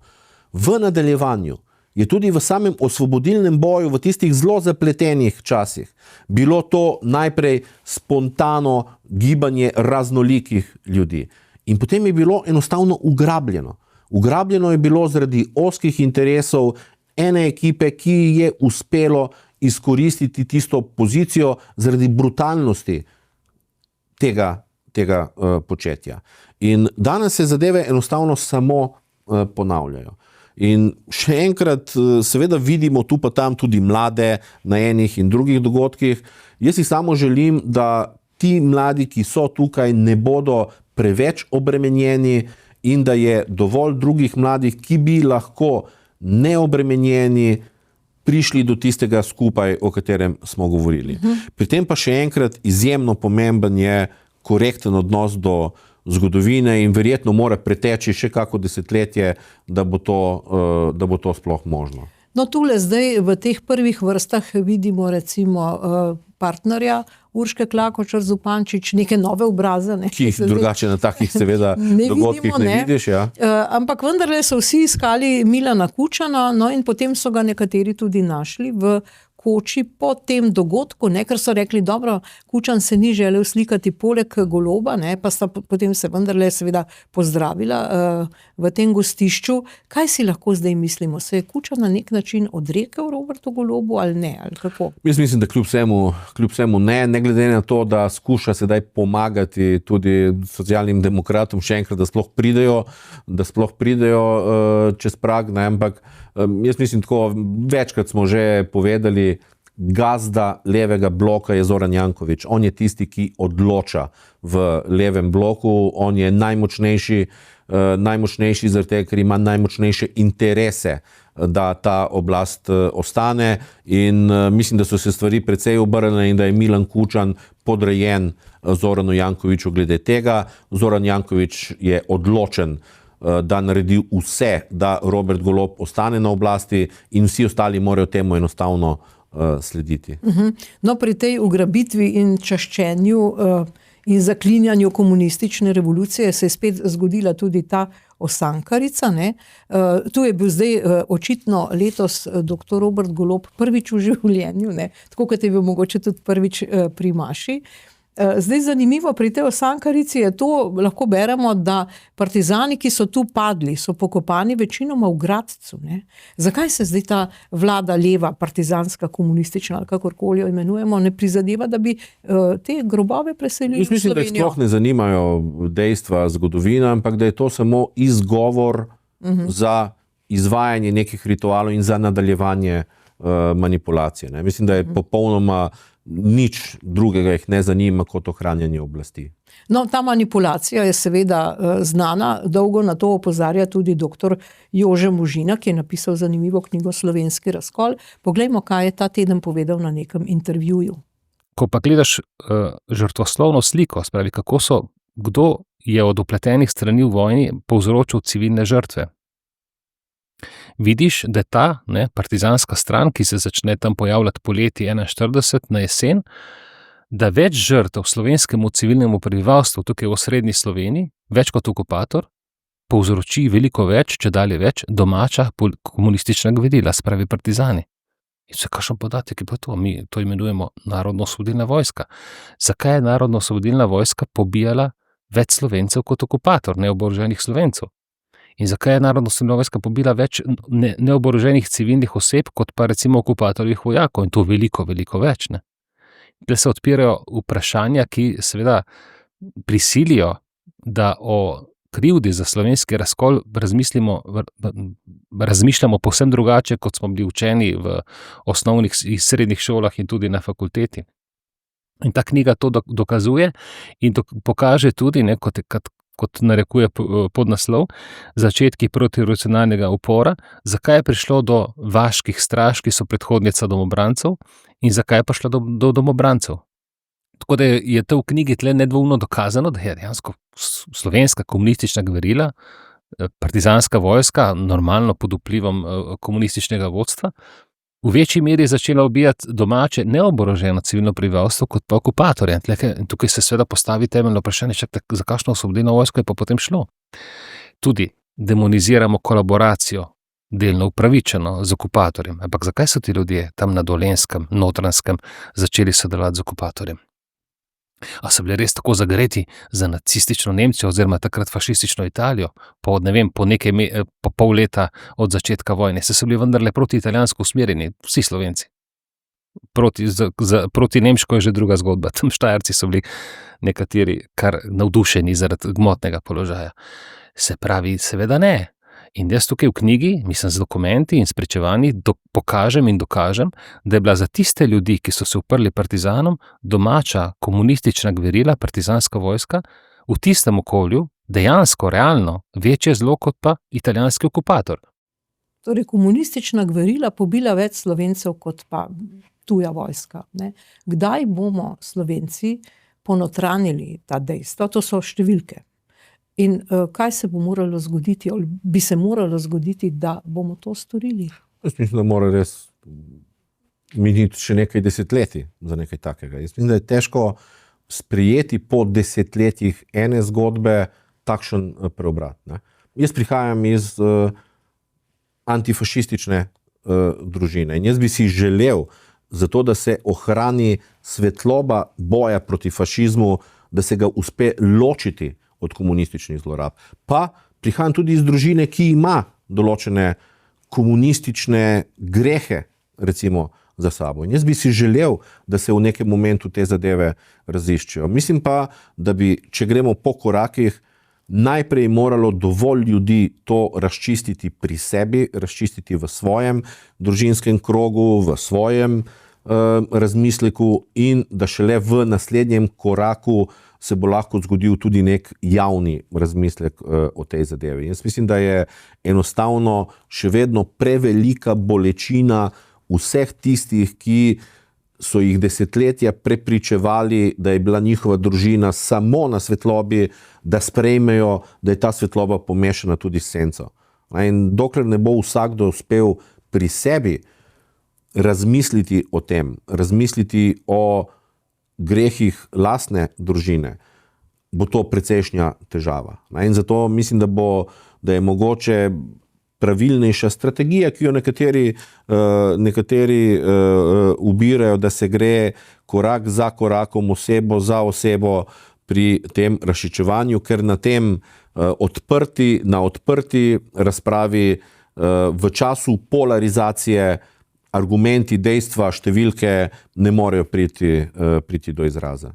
V nadaljevanju je tudi v samem osvobodilnem boju, v tistih zelo zapletenih časih, bilo to najprej spontano gibanje raznolikih ljudi. In potem je bilo enostavno ugrabljeno. Ugrabljeno je bilo zaradi ozkih interesov ene ekipe, ki je uspelo izkoristiti tisto pozicijo zaradi brutalnosti tega početja. In danes se zadeve enostavno samo ponavljajo. In še enkrat, seveda vidimo tu pa tam tudi mlade na enih in drugih dogodkih. Jaz si samo želim, da ti mladi, ki so tukaj, ne bodo preveč obremenjeni in da je dovolj drugih mladih, ki bi lahko neobremenjeni prišli do tistega skupaj, o katerem smo govorili. Pri tem pa še enkrat izjemno pomemben je korekten odnos do zgodovine in verjetno mora preteči še kako desetletje, da bo to sploh možno. No, tule zdaj v teh prvih vrstah vidimo recimo partnerja Urške Klakočar Zupančič, neke nove obraze. Ki jih drugače na takih seveda dogodkih ne vidiš. Ja. Ampak vendarle so vsi iskali Milana Kučana, no in potem so ga nekateri tudi našli v Koči po tem dogodku, ne, ker so rekli, dobro, Kučan se ni želel slikati poleg Goloba, ne, pa sta potem se vendarle seveda pozdravila v tem gostišču. Kaj si lahko zdaj mislimo? Se je Kučan na nek način odrekel Robertu Golobu ali ne? Ali kako? Jaz mislim, da kljub vsemu ne glede na to, da skuša sedaj pomagati tudi socialnim demokratom še enkrat, da sploh pridejo čez prag, ne, ampak jaz mislim tako, večkrat smo že povedali, gazda levega bloka je Zoran Janković. On je tisti, ki odloča v levem bloku, on je najmočnejši zaradi tega, ker ima najmočnejše interese, da ta oblast ostane in mislim, da so se stvari precej obrnile in da je Milan Kučan podrejen Zoranu Jankoviću glede tega. Zoran Janković je odločen, da naredi vse, da Robert Golob ostane na oblasti in vsi ostali morajo temu enostavno slediti. No, pri tej ugrabitvi in čaščenju in zaklinjanju komunistične revolucije se je spet zgodila tudi ta osankarica. Ne? Tu je bil zdaj očitno letos dr. Robert Golob prvič v življenju, ne? Tako kot je bil mogoče tudi prvič pri Maši. Zdaj zanimivo pri tej osankarici je to, lahko beremo, da partizani, ki so tu padli, so pokopani večinoma v Gradcu. Ne? Zakaj se zdaj ta vlada leva, partizanska, komunistična ali kakorkoli jo imenujemo, ne prizadeva, da bi te grobove preselili v Slovenijo? Mislim, da jih sploh ne zanimajo dejstva, zgodovina, ampak da je to samo izgovor za izvajanje nekih ritualov in za nadaljevanje manipulacije. Ne? Mislim, da je popolnoma nič drugega jih ne zanima kot ohranjanje oblasti. No, ta manipulacija je seveda znana, dolgo na to opozarja tudi dr. Jože Možina, ki je napisal zanimivo knjigo Slovenski razkol. Poglejmo, kaj je ta teden povedal na nekem intervjuju. Ko pa gledaš žrtvoslovno sliko, spravi, kdo je od vpletenih strani v vojni povzročil civilne žrtve. Vidiš, da je ta partizanska stran, ki se začne tam pojavljati poleti 41 na jesen, da več žrtev slovenskemu civilnemu prebivalstvu tukaj v osrednji Sloveniji, več kot okupator, povzroči veliko več, če dalje več, domača komunistična gverila, spravi partizani. In se kakšen podatek je pa to? Mi to imenujemo Narodno-osvobodilna vojska. Zakaj je Narodno-osvobodilna vojska pobijala več Slovencev kot okupator, neoboroženih Slovencev? In zakaj je Narodno-osvobodilna vojska pobila več neoboroženih civilnih oseb, kot pa recimo okupatorjih vojakov? In to veliko, veliko več. Ne? Tukaj se odpirajo vprašanja, ki seveda prisilijo, da o krivdi za slovenski razkol razmišljamo povsem drugače, kot smo bili učeni v osnovnih in srednjih šolah in tudi na fakulteti. In ta knjiga to dokazuje in pokaže tudi, kot narekuje podnaslov, začetki protirevolucionarnega upora, zakaj je prišlo do vaških straž, ki so predhodnica domobrancev, in zakaj je prišlo do domobrancev. Tako da je to v knjigi tle nedvoumno dokazano, da je dejansko slovenska komunistična gverila, partizanska vojska, normalno pod vplivom komunističnega vodstva, v večji meri začela ubijati domače neoboroženo civilno prebivalstvo kot pa okupatorje. In tukaj se seveda postavi temeljno vprašanje, za kakšno osvobodilno vojsko je pa potem šlo. Tudi demoniziramo kolaboracijo, delno upravičeno z okupatorjem. Ampak zakaj so ti ljudje tam na Dolenjskem, Notranjskem začeli sodelovati z okupatorjem? A so bili res tako zagreti za nacistično Nemčijo oziroma takrat fašistično Italijo po pol leta od začetka vojne? So bili vendarle proti italijansko usmerjeni, vsi Slovenci. Proti Nemško je že druga zgodba. Tam Štajerci so bili nekateri kar navdušeni zaradi gmotnega položaja. Se pravi, seveda ne. In jaz tukaj v knjigi, mislim z dokumenti in spričevanji, pokažem in dokažem, da je bila za tiste ljudi, ki so se uprli partizanom, domača komunistična gverila, partizanska vojska, v tistem okolju dejansko, realno, večje zlo kot pa italijanski okupator. Torej, komunistična gverila pobila več Slovencev kot pa tuja vojska. Ne? Kdaj bomo Slovenci ponotranili ta dejstva, to so številke. In kaj se bo moralo zgoditi, ali bi se moralo zgoditi, da bomo to storili? Jaz mislim, da mora res miniti še nekaj desetletij za nekaj takega. Jaz mislim, da je težko sprijeti po desetletjih ene zgodbe takšen preobrat. Ne? Jaz prihajam iz antifašistične družine in jaz bi si želel, zato da se ohrani svetloba boja proti fašizmu, da se ga uspe ločiti od komunističnih zlorab. Pa prihajam tudi iz družine, ki ima določene komunistične grehe, recimo, za sabo. In jaz bi si želel, da se v nekem momentu te zadeve raziščejo. Mislim pa, da bi, če gremo po korakih, najprej moralo dovolj ljudi to razčistiti pri sebi, razčistiti v svojem družinskem krogu, v svojem razmisleku in da šele v naslednjem koraku se bo lahko zgodil tudi nek javni razmislek o tej zadevi. Jaz mislim, da je enostavno še vedno prevelika bolečina vseh tistih, ki so jih desetletja prepričevali, da je bila njihova družina samo na svetlobi, da sprejmejo, da je ta svetloba pomešana tudi s senco. In dokler ne bo vsakdo uspel pri sebi razmisliti o tem, razmisliti o grehih lastne družine, bo to precejšnja težava. In zato mislim, da je mogoče pravilnejša strategija, ki jo nekateri ubirajo, da se gre korak za korakom, osebo za osebo pri tem razšičevanju, ker na tem odprti razpravi v času polarizacije argumenti, dejstva, številke ne morejo priti do izraza.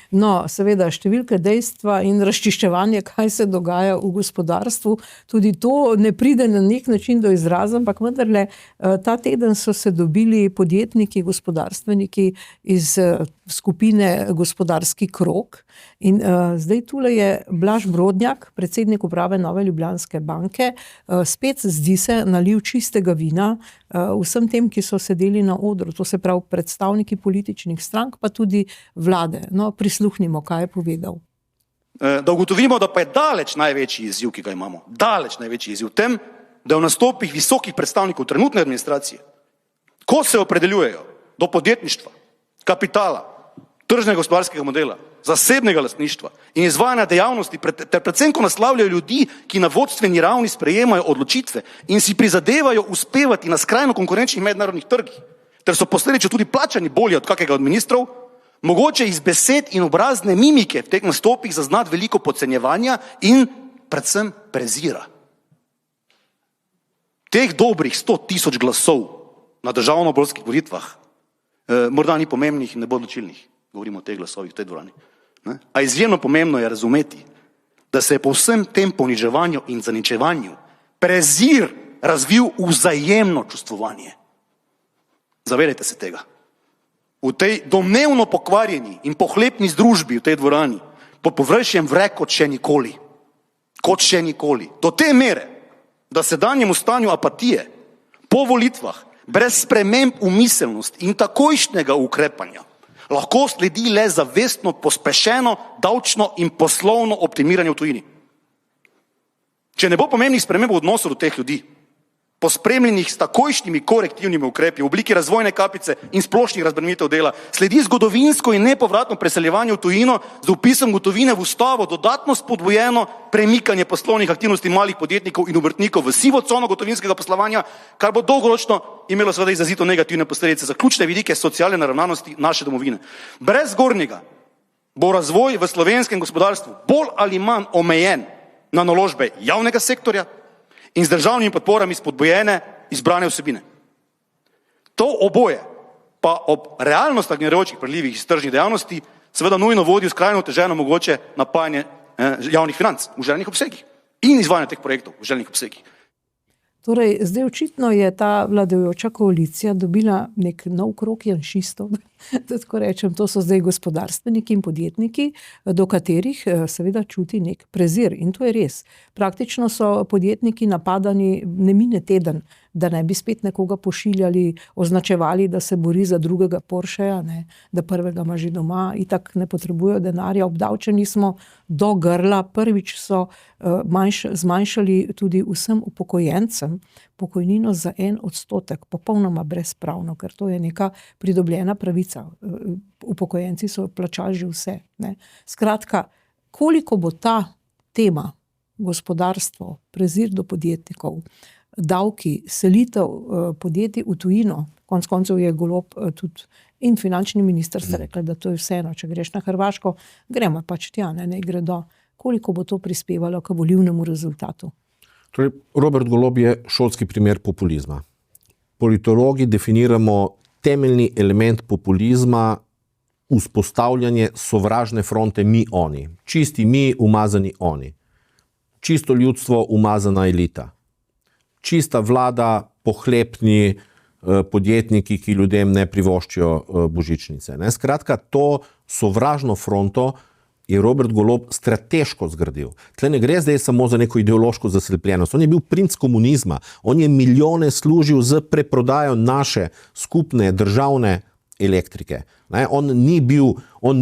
No, seveda, številke, dejstva in razčiščevanje, kaj se dogaja v gospodarstvu, tudi to ne pride na nek način do izraza, ampak vendarle ta teden so se dobili podjetniki, gospodarstveniki iz skupine Gospodarski krog in zdaj tule je Blaž Brodnjak, predsednik uprave Nove Ljubljanske banke, spet zdi se nalil čistega vina vsem tem, ki so sedeli na odru, to se pravi predstavniki političnih strank, pa tudi vlade. No, prisluhnimo, kaj je povedal. Da ugotovimo, da pa je daleč največji izziv, ki ga imamo, daleč največji izziv v tem, da v nastopih visokih predstavnikov trenutne administracije, ko se opredeljujejo do podjetništva, kapitala, tržnega gospodarskega modela, zasebnega lastništva in izvajanja dejavnosti, ter predvsem, ko naslavljajo ljudi, ki na vodstveni ravni sprejemajo odločitve in si prizadevajo uspevati na skrajno konkurenčnih mednarodnih trgih, ter so posledično tudi plačani bolje od kakega od ministrov, mogoče iz besed in obrazne mimike v teh nastopih zaznati veliko podcenjevanja in predvsem prezira. Teh dobrih 100.000 glasov na državno-zborskih volitvah morda ni pomembnih in ne bo odločilnih. Govorimo o teh glasovih v tej dvorani. A izjemno pomembno je razumeti, da se je po vsem tem poniževanju in zaničevanju prezir razvil vzajemno čustvovanje. Zavedajte se tega. V tej domnevno pokvarjeni in pohlepni združbi v tej dvorani pod površjem vre kot še nikoli. Kot še nikoli. Do te mere, da sedanjemu stanju apatije po volitvah brez sprememb v miselnost in takojšnjega ukrepanja lahko sledi le zavestno, pospešeno, davčno in poslovno optimiranje v tujini. Če ne bo pomembnih sprememb v odnosu do teh ljudi, pospremljenih s takojšnjimi korektivnimi ukrepi v obliki razvojne kapice in splošnih razbremenitev dela, sledi zgodovinsko in nepovratno preseljevanje v tujino z vpisom gotovine v ustavo, dodatno spodbujeno premikanje poslovnih aktivnosti malih podjetnikov in obrtnikov v sivo cono gotovinskega poslovanja, kar bo dolgoročno imelo seveda izrazito negativne posledice za ključne vidike socialne naravnanosti naše domovine. Brez zgornjega bo razvoj v slovenskem gospodarstvu bolj ali manj omejen na naložbe javnega sektorja in z državnimi podporami spodbojene izbrane vsebine. To oboje pa ob realno stagnirajočih prelivih iz tržnih dejavnosti seveda nujno vodi v skrajno oteženo mogoče napajanje javnih financ v željenih obsegih in izvajanje teh projektov v željenih obsegih. Torej, zdaj očitno je ta vladajoča koalicija dobila nek nov krog janšistov, tako rečem, to so zdaj gospodarstveniki in podjetniki, do katerih seveda čuti nek prezir in to je res. Praktično so podjetniki napadani, ne mine teden, da ne bi spet nekoga pošiljali, označevali, da se bori za drugega Porscheja, ne, da prvega ima že doma, itak ne potrebujejo denarja, obdavčeni smo do grla, prvič so zmanjšali tudi vsem upokojencem pokojnino za 1%, popolnoma brezpravno, ker to je neka pridobljena pravica. Upokojenci so plačali že vse. Ne. Skratka, koliko bo ta tema, gospodarstvo, prezir do podjetnikov, davki, selitev podjetij v tujino, konec koncev je Golob tudi in finančni minister sta rekli, da to je vseeno, če greš na Hrvaško, gremo pač tja, ne gredo. Koliko bo to prispevalo k volilnemu rezultatu? Torej, Robert Golob je šolski primer populizma. Politologi definiramo temeljni element populizma vzpostavljanje sovražne fronte mi-oni. Čisti mi, umazani oni. Čisto ljudstvo, umazana elita. Čista vlada, pohlepni podjetniki, ki ljudem ne privoščijo božičnice. Ne? Skratka, to sovražno fronto je Robert Golob strateško zgradil. Tle ne gre zdaj samo za neko ideološko zaslepljenost. On je bil princ komunizma. On je milijone služil z preprodajo naše skupne državne elektrike. Ne? On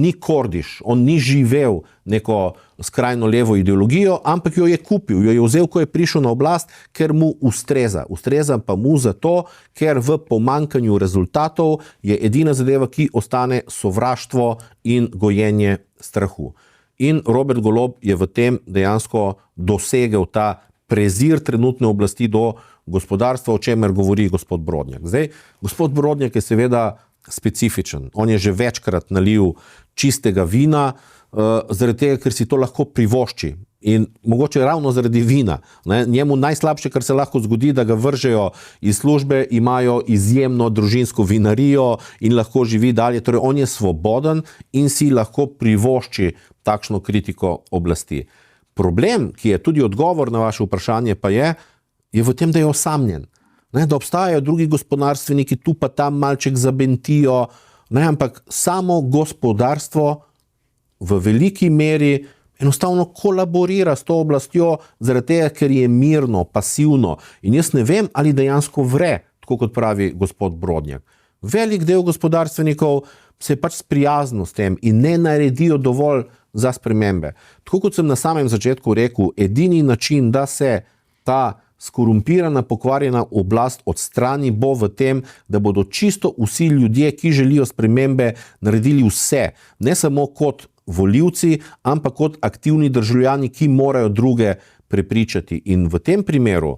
ni Kordiš, on ni živel neko skrajno levo ideologijo, ampak jo je kupil, jo je vzel, ko je prišel na oblast, ker mu ustreza. Ustreza pa mu zato, ker v pomanjkanju rezultatov je edina zadeva, ki ostane, sovraštvo in gojenje strahu. In Robert Golob je v tem dejansko dosegel ta prezir trenutne oblasti do gospodarstva, o čemer govori gospod Brodnjak. Zdaj, gospod Brodnjak je seveda specifičen. On je že večkrat nalil čistega vina, zaradi tega, ker si to lahko privošči. In mogoče ravno zaradi vina. Ne? Njemu najslabše, kar se lahko zgodi, da ga vržejo iz službe, imajo izjemno družinsko vinarijo in lahko živi dalje. Torej, on je svoboden in si lahko privošči takšno kritiko oblasti. Problem, ki je tudi odgovor na vaše vprašanje, pa je v tem, da je osamljen. Ne, da obstajajo drugi gospodarstveniki, tu pa tam malček zabentijo, ne, ampak samo gospodarstvo v veliki meri enostavno kolaborira s to oblastjo, zaradi tega, ker je mirno, pasivno. In jaz ne vem, ali dejansko vre, tako kot pravi gospod Brodnjak. Velik del gospodarstvenikov se je pač sprijaznil s tem in ne naredijo dovolj za spremembe. Tako kot sem na samem začetku rekel, edini način, da se ta skorumpirana, pokvarjena oblast odstrani, bo v tem, da bodo čisto vsi ljudje, ki želijo spremembe, naredili vse. Ne samo kot volivci, ampak kot aktivni državljani, ki morajo druge prepričati. In v tem primeru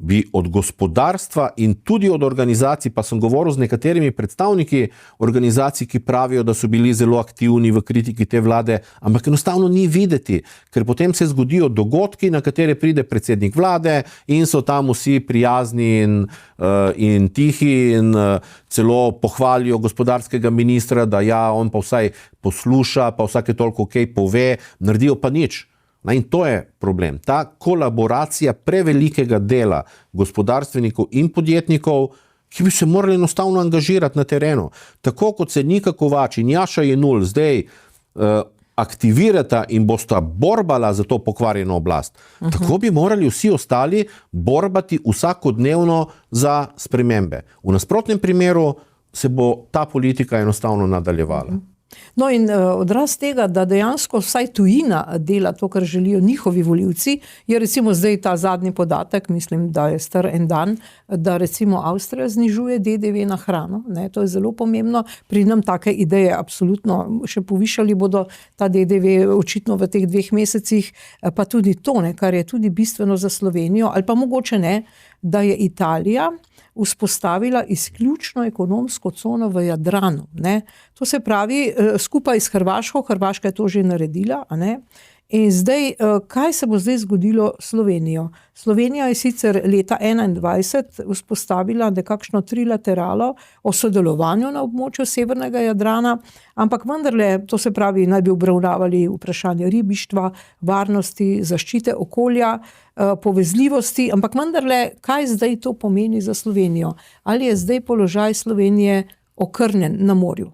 bi od gospodarstva in tudi od organizacij, pa sem govoril z nekaterimi predstavniki organizacij, ki pravijo, da so bili zelo aktivni v kritiki te vlade, ampak enostavno ni videti, ker potem se zgodijo dogodki, na katere pride predsednik vlade in so tam vsi prijazni in tihi in celo pohvalijo gospodarskega ministra, da ja, on pa vsaj posluša, pa vsake toliko kaj pove, naredijo pa nič. In to je problem. Ta kolaboracija prevelikega dela gospodarstvenikov in podjetnikov, ki bi se morali enostavno angažirati na terenu. Tako kot se Nika Kovač in Jaša Jenull zdaj aktivirata in bosta borbala za to pokvarjeno oblast. Tako bi morali vsi ostali borbati vsakodnevno za spremembe. V nasprotnem primeru se bo ta politika enostavno nadaljevala. No in odraz tega, da dejansko vsaj tujina dela to, kar želijo njihovi volivci, je recimo zdaj ta zadnji podatek, mislim, da je star en dan, da recimo Avstrija znižuje DDV na hrano. Ne, to je zelo pomembno. Pri nam take ideje absolutno še povišali bodo ta DDV očitno v teh 2 mesecih, pa tudi to, ne, kar je tudi bistveno za Slovenijo, ali pa mogoče ne, da je Italija vzpostavila izključno ekonomsko cono v Jadranu. Ne. To se pravi, skupaj s Hrvaško, Hrvaška je to že naredila, a ne? In zdaj, kaj se bo zdaj zgodilo s Slovenijo? Slovenija je sicer leta 2021 vzpostavila nekakšno trilateralo o sodelovanju na območju severnega Jadrana, ampak vendarle, to se pravi, naj bi obravnavali vprašanje ribištva, varnosti, zaščite okolja, povezljivosti, ampak vendarle, kaj zdaj to pomeni za Slovenijo? Ali je zdaj položaj Slovenije okrnjen na morju?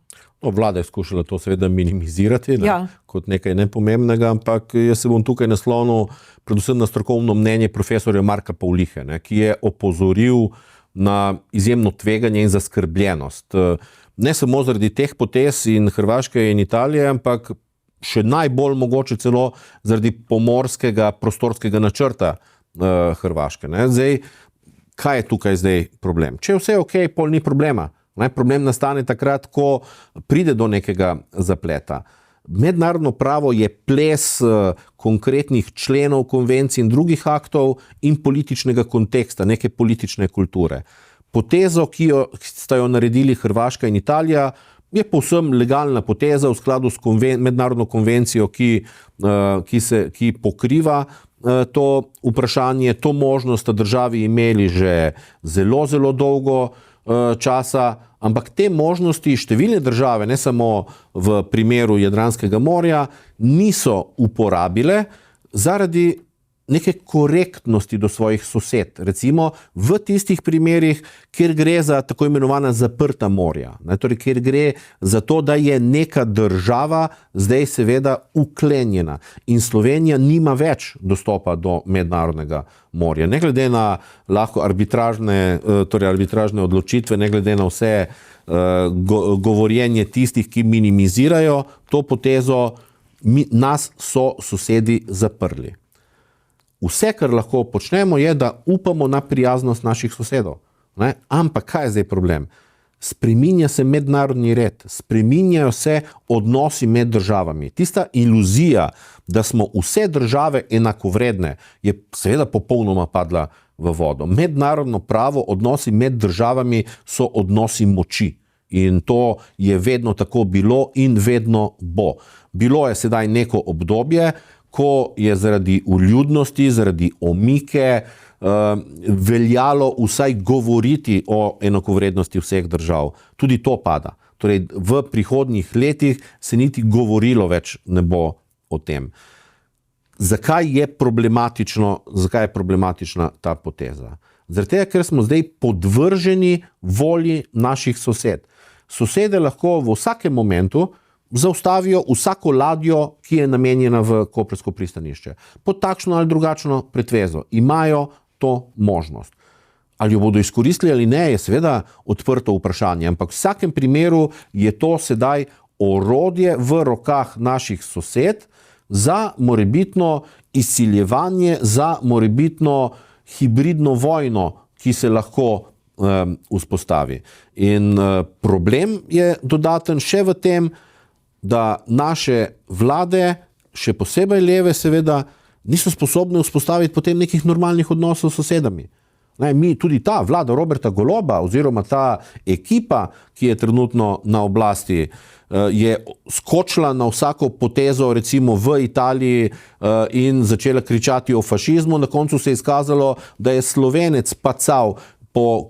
Vlada je skušala to seveda minimizirati kot nekaj nepomembnega, ampak jaz se bom tukaj naslonil predvsem na strokovno mnenje profesorja Marka Pavlihe, ki je opozoril na izjemno tveganje in zaskrbljenost. Ne samo zaradi teh potez in Hrvaške in Italije, ampak še najbolj mogoče celo zaradi pomorskega prostorskega načrta Hrvaške. Zdaj, kaj je tukaj zdaj problem? Če je vse ok, pol ni problema. Problem nastane takrat, ko pride do nekega zapleta. Mednarodno pravo je ples konkretnih členov konvencij in drugih aktov in političnega konteksta, neke politične kulture. Potezo, ki sta jo naredili Hrvaška in Italija, je povsem legalna poteza v skladu s mednarodno konvencijo, ki pokriva to vprašanje, to možnost sta državi imeli že zelo, zelo dolgo časa, ampak te možnosti številne države, ne samo v primeru Jadranskega morja, niso uporabile zaradi neke korektnosti do svojih sosed. Recimo v tistih primerih, kjer gre za tako imenovana zaprta morja. Torej, kjer gre za to, da je neka država zdaj seveda uklenjena in Slovenija nima več dostopa do mednarodnega morja. Ne glede na lahko arbitražne odločitve, ne glede na vse govorjenje tistih, ki minimizirajo to potezo, nas so sosedi zaprli. Vse, kar lahko počnemo, je, da upamo na prijaznost naših sosedov. Ampak kaj je zdaj problem? Spreminja se mednarodni red, spreminjajo se odnosi med državami. Tista iluzija, da smo vse države enakovredne, je seveda popolnoma padla v vodo. Mednarodno pravo, odnosi med državami so odnosi moči. In to je vedno tako bilo in vedno bo. Bilo je sedaj neko obdobje, ko je zaradi vljudnosti, zaradi omike veljalo vsaj govoriti o enakovrednosti vseh držav. Tudi to pada. Torej, v prihodnjih letih se niti govorilo več ne bo o tem. Zakaj je problematična ta poteza? Zaradi tega, ker smo zdaj podvrženi volji naših sosed. Sosede lahko v vsakem momentu zaustavijo vsako ladjo, ki je namenjena v koprsko pristanišče. Pod takšno ali drugačno pretvezo. Imajo to možnost. Ali jo bodo izkoristili ali ne, je seveda odprto vprašanje, ampak v vsakem primeru je to sedaj orodje v rokah naših sosed za morebitno izsiljevanje, za morebitno hibridno vojno, ki se lahko vzpostavi. In problem je dodaten še v tem, da naše vlade, še posebej leve seveda, niso sposobne vzpostaviti potem nekih normalnih odnosov s sosedami. Tudi ta vlada Roberta Goloba oziroma ta ekipa, ki je trenutno na oblasti, je skočila na vsako potezo recimo v Italiji in začela kričati o fašizmu. Na koncu se je izkazalo, da je Slovenec pacal po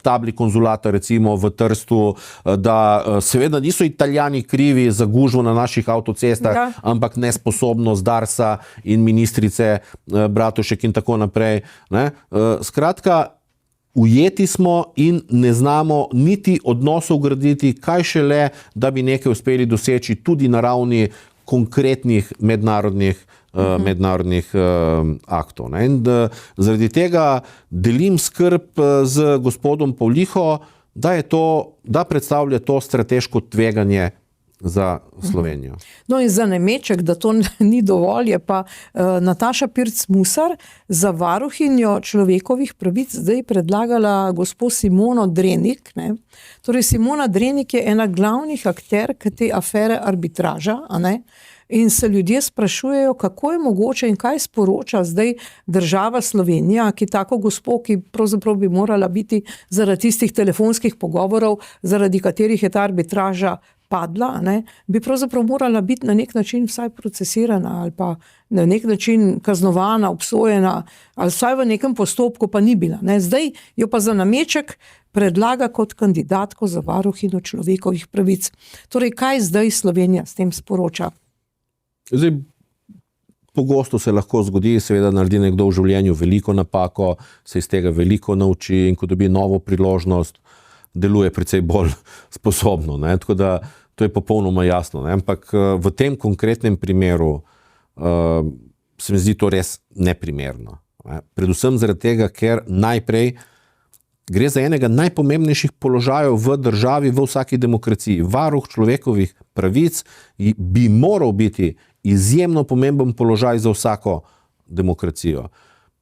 tabli konzulata recimo v Trstu, da seveda niso Italijani krivi za gužvo na naših avtocestah, ampak nesposobnost Darsa in ministrice Bratušek in tako naprej. Skratka, ujeti smo in ne znamo niti odnosov graditi, kaj šele, da bi nekaj uspeli doseči tudi na ravni konkretnih mednarodnih aktov. In zaradi tega delim skrb z gospodom Pavliho, da predstavlja to strateško tveganje za Slovenijo. No in za nameček, da to ni dovolj, je pa Nataša Pirc Musar za varuhinjo človekovih pravic zdaj predlagala gospo Simono Drenik. Torej Simona Drenik je ena glavnih akterk te afere arbitraža, in se ljudje sprašujejo, kako je mogoče in kaj sporoča zdaj država Slovenija, ki tako gospo, ki pravzaprav bi morala biti zaradi tistih telefonskih pogovorov, zaradi katerih je ta arbitraža padla, bi pravzaprav morala biti na nek način vsaj procesirana ali pa na nek način kaznovana, obsojena, ali vsaj v nekem postopku pa ni bila. Zdaj jo pa za nameček predlaga kot kandidatko za varuhinjo človekovih pravic. Torej, kaj zdaj Slovenija s tem sporoča? Zdaj, pogosto se lahko zgodi, seveda naredi nekdo v življenju veliko napako, se iz tega veliko nauči in ko dobi novo priložnost, deluje precej bolj sposobno. Tako da to je popolnoma jasno. Ne? Ampak v tem konkretnem primeru se mi zdi to res neprimerno. Ne? Predvsem zaradi tega, ker najprej gre za enega najpomembnejših položajev v državi, v vsaki demokraciji. Varuh človekovih pravic bi moral biti izjemno pomemben položaj za vsako demokracijo.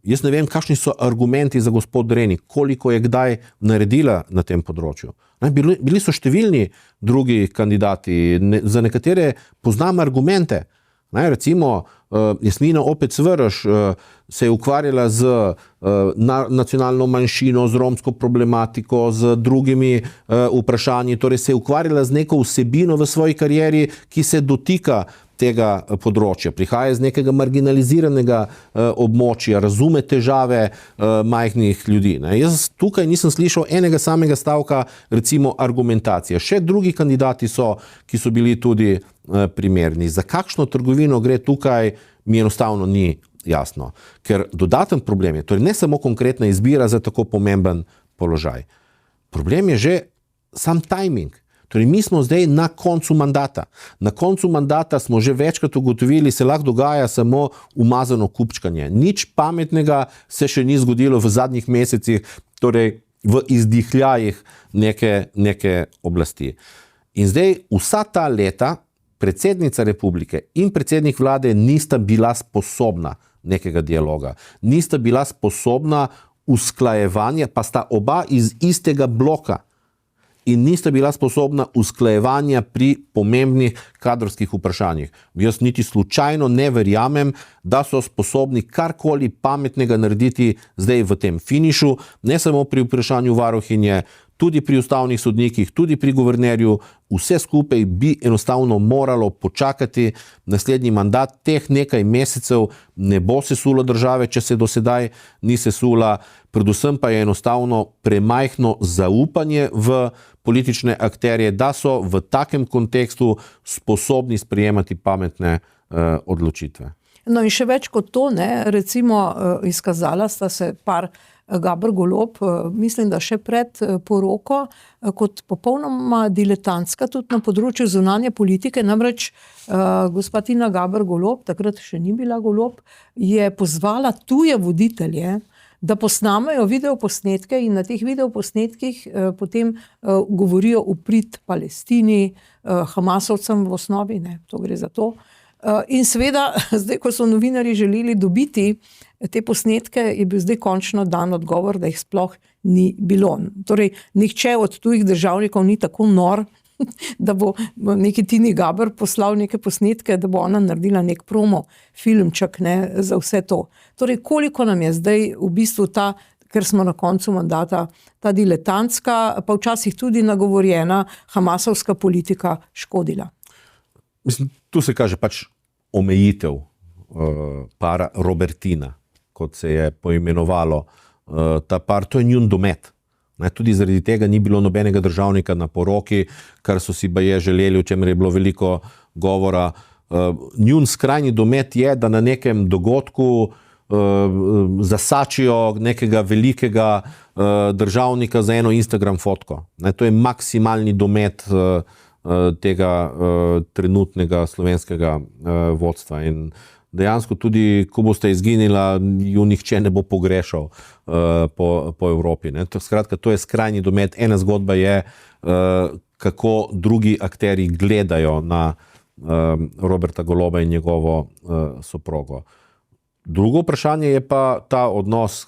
Jaz ne vem, kakšni so argumenti za gospod Reni, koliko je kdaj naredila na tem področju. Bili so številni drugi kandidati, za nekatere poznam argumente. Recimo, Jasmina Opec Vrš se je ukvarjala z nacionalno manjšino, z romsko problematiko, z drugimi vprašanji, torej se je ukvarjala z neko vsebino v svoji karieri, ki se dotika tega področja. Prihaja iz nekega marginaliziranega območja, razume težave majhnih ljudi. Jaz tukaj nisem slišal enega samega stavka, recimo argumentacije. Še drugi kandidati so, ki so bili tudi primerni. Za kakšno trgovino gre tukaj, mi enostavno ni jasno. Ker dodaten problem je, torej ne samo konkretna izbira za tako pomemben položaj. Problem je že sam timing. Torej, mi smo zdaj na koncu mandata. Na koncu mandata smo že večkrat ugotovili, se lahko dogaja samo umazano kupčkanje. Nič pametnega se še ni zgodilo v zadnjih mesecih, torej v izdihljajih neke oblasti. In zdaj vsa ta leta predsednica republike in predsednik vlade nista bila sposobna nekega dialoga. Nista bila sposobna usklajevanja, pa sta oba iz istega bloka. In nista bila sposobna usklajevanja pri pomembnih kadrovskih vprašanjih. Jaz niti slučajno ne verjamem, da so sposobni karkoli pametnega narediti zdaj v tem finišu, ne samo pri vprašanju varuhinje, tudi pri ustavnih sodnikih, tudi pri guvernerju. Vse skupaj bi enostavno moralo počakati naslednji mandat. Teh nekaj mesecev ne bo sesulo države, če se do sedaj ni sesula. Predvsem pa je enostavno premajhno zaupanje v politične akterje, da so v takem kontekstu sposobni sprejemati pametne odločitve. No in še več kot to, recimo izkazala sta se par Gaber Golob, mislim, da še pred poroko, kot popolnoma diletantska tudi na področju zunanje politike, namreč gospa Tina Gaber Golob, takrat še ni bila Golob, je pozvala tuje voditelje, da posnamejo videoposnetke in na teh videoposnetkih potem govorijo v prid Palestini, Hamasovcem v osnovi, to gre za to. In seveda, zdaj, ko so novinarji želeli dobiti te posnetke, je bil zdaj končno dan odgovor, da jih sploh ni bilo. Torej, nihče od tujih državnikov ni tako nor, da bo neki Tini Gaber poslal neke posnetke, da bo ona naredila nek promo filmček za vse to. Torej, koliko nam je zdaj v bistvu ta, ker smo na koncu mandata, ta diletantska, pa včasih tudi nagovorjena hamasovska politika škodila. Mislim, tu se kaže pač omejitev para Robertina, kot se je poimenovalo ta par, to je njun domet. Tudi zaradi tega ni bilo nobenega državnika na poroki, kar so si baje želeli, o čemer je bilo veliko govora. Njun skrajni domet je, da na nekem dogodku zasačijo nekega velikega državnika za eno Instagram fotko. To je maksimalni domet tega trenutnega slovenskega vodstva. In dejansko tudi, ko boste izginila, ju nihče ne bo pogrešal po Evropi. Skratka, to je skrajni domet. Ena zgodba je, kako drugi akterji gledajo na Roberta Goloba in njegovo soprogo. Drugo vprašanje je pa ta odnos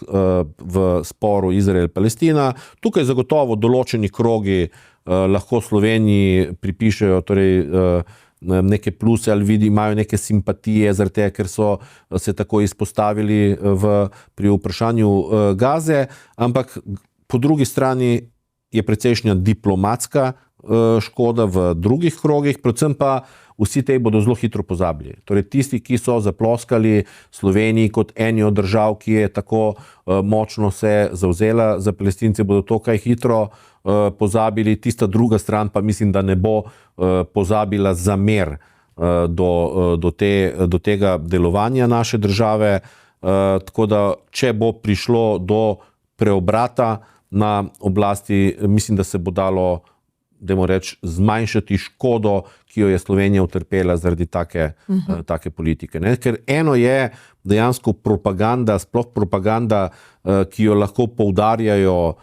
v sporu Izrael-Palestina. Tukaj zagotovo določeni krogi lahko Sloveniji pripišejo neke pluse ali imajo neke simpatije zaradi tega, ker so se tako izpostavili pri vprašanju Gaze, ampak po drugi strani je precejšnja diplomatska škoda v drugih krogih, predvsem pa vsi te bodo zelo hitro pozabili. Torej tisti, ki so zaploskali Sloveniji kot eni od držav, ki je tako močno se zavzela za Palestince, bodo to kaj hitro pozabili. Tista druga stran pa mislim, da ne bo pozabila zamer do tega delovanja naše države. Tako da, če bo prišlo do preobrata na oblasti, mislim, da se bo dalo dajmo reči, zmanjšati škodo, ki jo je Slovenija utrpela zaradi take politike. Ne? Ker eno je dejansko propaganda, sploh propaganda, ki jo lahko poudarjajo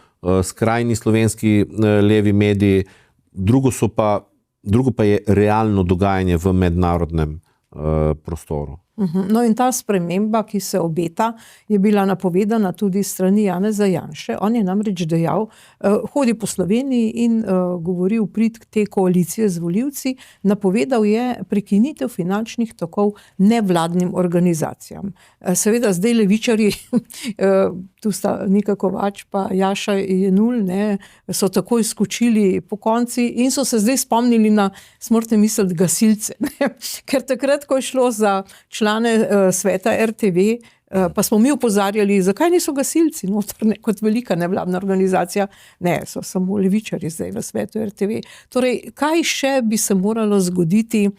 skrajni slovenski levi mediji, drugo pa je realno dogajanje v mednarodnem prostoru. No in ta sprememba, ki se obeta, je bila napovedana tudi strani Janeza Janše. On je namreč dejal, hodi po Sloveniji in govori v prid te koalicije z volivci, napovedal je prekinitev finančnih tokov nevladnim organizacijam. Seveda zdaj levičarji, tu sta Nika Kovač pa Jaša Jenull, so takoj skočili po konci in so se zdaj spomnili na smrtne misli gasilce. Ker takrat, ko je šlo za člane sveta RTV, pa smo mi opozarjali, zakaj niso gasilci noter kot velika nevladna organizacija. Ne, so samo levičarji zdaj v svetu RTV. Torej, kaj še bi se moralo zgoditi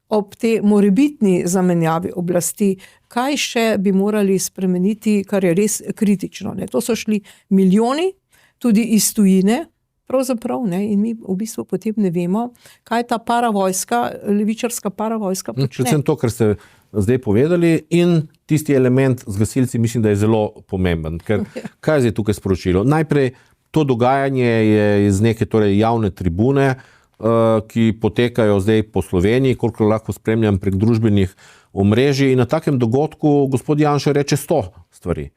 ob te morebitni zamenjavi oblasti? Kaj še bi morali spremeniti, kar je res kritično? To so šli milijoni, tudi iz tujine, pravzaprav, in mi v bistvu potem ne vemo, kaj ta paravojska, levičarska paravojska počne. Predvsem to, kar ste zdaj povedali, in tisti element z gasilci mislim, da je zelo pomemben. Ker kaj je zdaj tukaj sporočilo? Najprej, to dogajanje je iz neke javne tribune, ki potekajo zdaj po Sloveniji, koliko lahko spremljam prek družbenih omrežij, in na takem dogodku gospod Janša reče 100 stvari.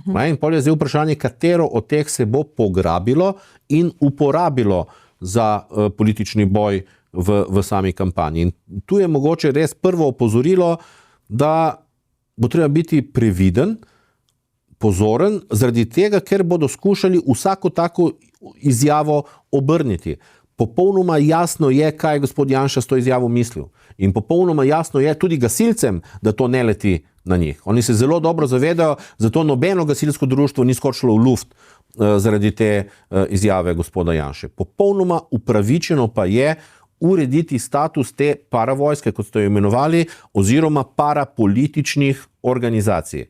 In potem je zdaj vprašanje, katero od teh se bo pograbilo in uporabilo za politični boj v sami kampanji. In tu je mogoče res prvo opozorilo, da bo treba biti previden, pozoren, zaradi tega, ker bodo skušali vsako tako izjavo obrniti. Popolnoma jasno je, kaj je gospod Janša s to izjavo mislil. In popolnoma jasno je tudi gasilcem, da to ne leti na njih. Oni se zelo dobro zavedajo, zato nobeno gasilsko društvo ni skočilo v luft zaradi te izjave gospoda Janše. Popolnoma upravičeno pa je urediti status te paravojske, kot ste jo imenovali, oziroma parapolitičnih organizacij.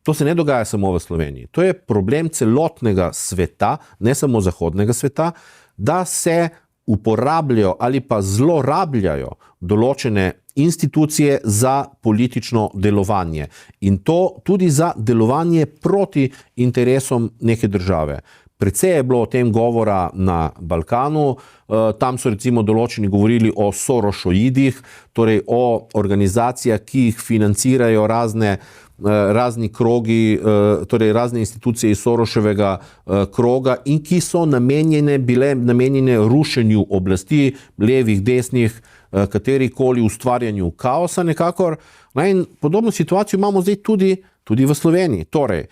To se ne dogaja samo v Sloveniji. To je problem celotnega sveta, ne samo zahodnega sveta, da se uporabljajo ali pa zlorabljajo določene institucije za politično delovanje. In to tudi za delovanje proti interesom neke države. Precej je bilo o tem govora na Balkanu, tam so recimo določeni govorili o Sorošoidih, torej o organizacijah, ki jih financirajo razni krogi, torej razne institucije iz Soroševega kroga in ki so bile namenjene rušenju oblasti, levih, desnih, katerikoli ustvarjanju kaosa nekakor. In podobno situacijo imamo zdaj tudi v Sloveniji. Torej,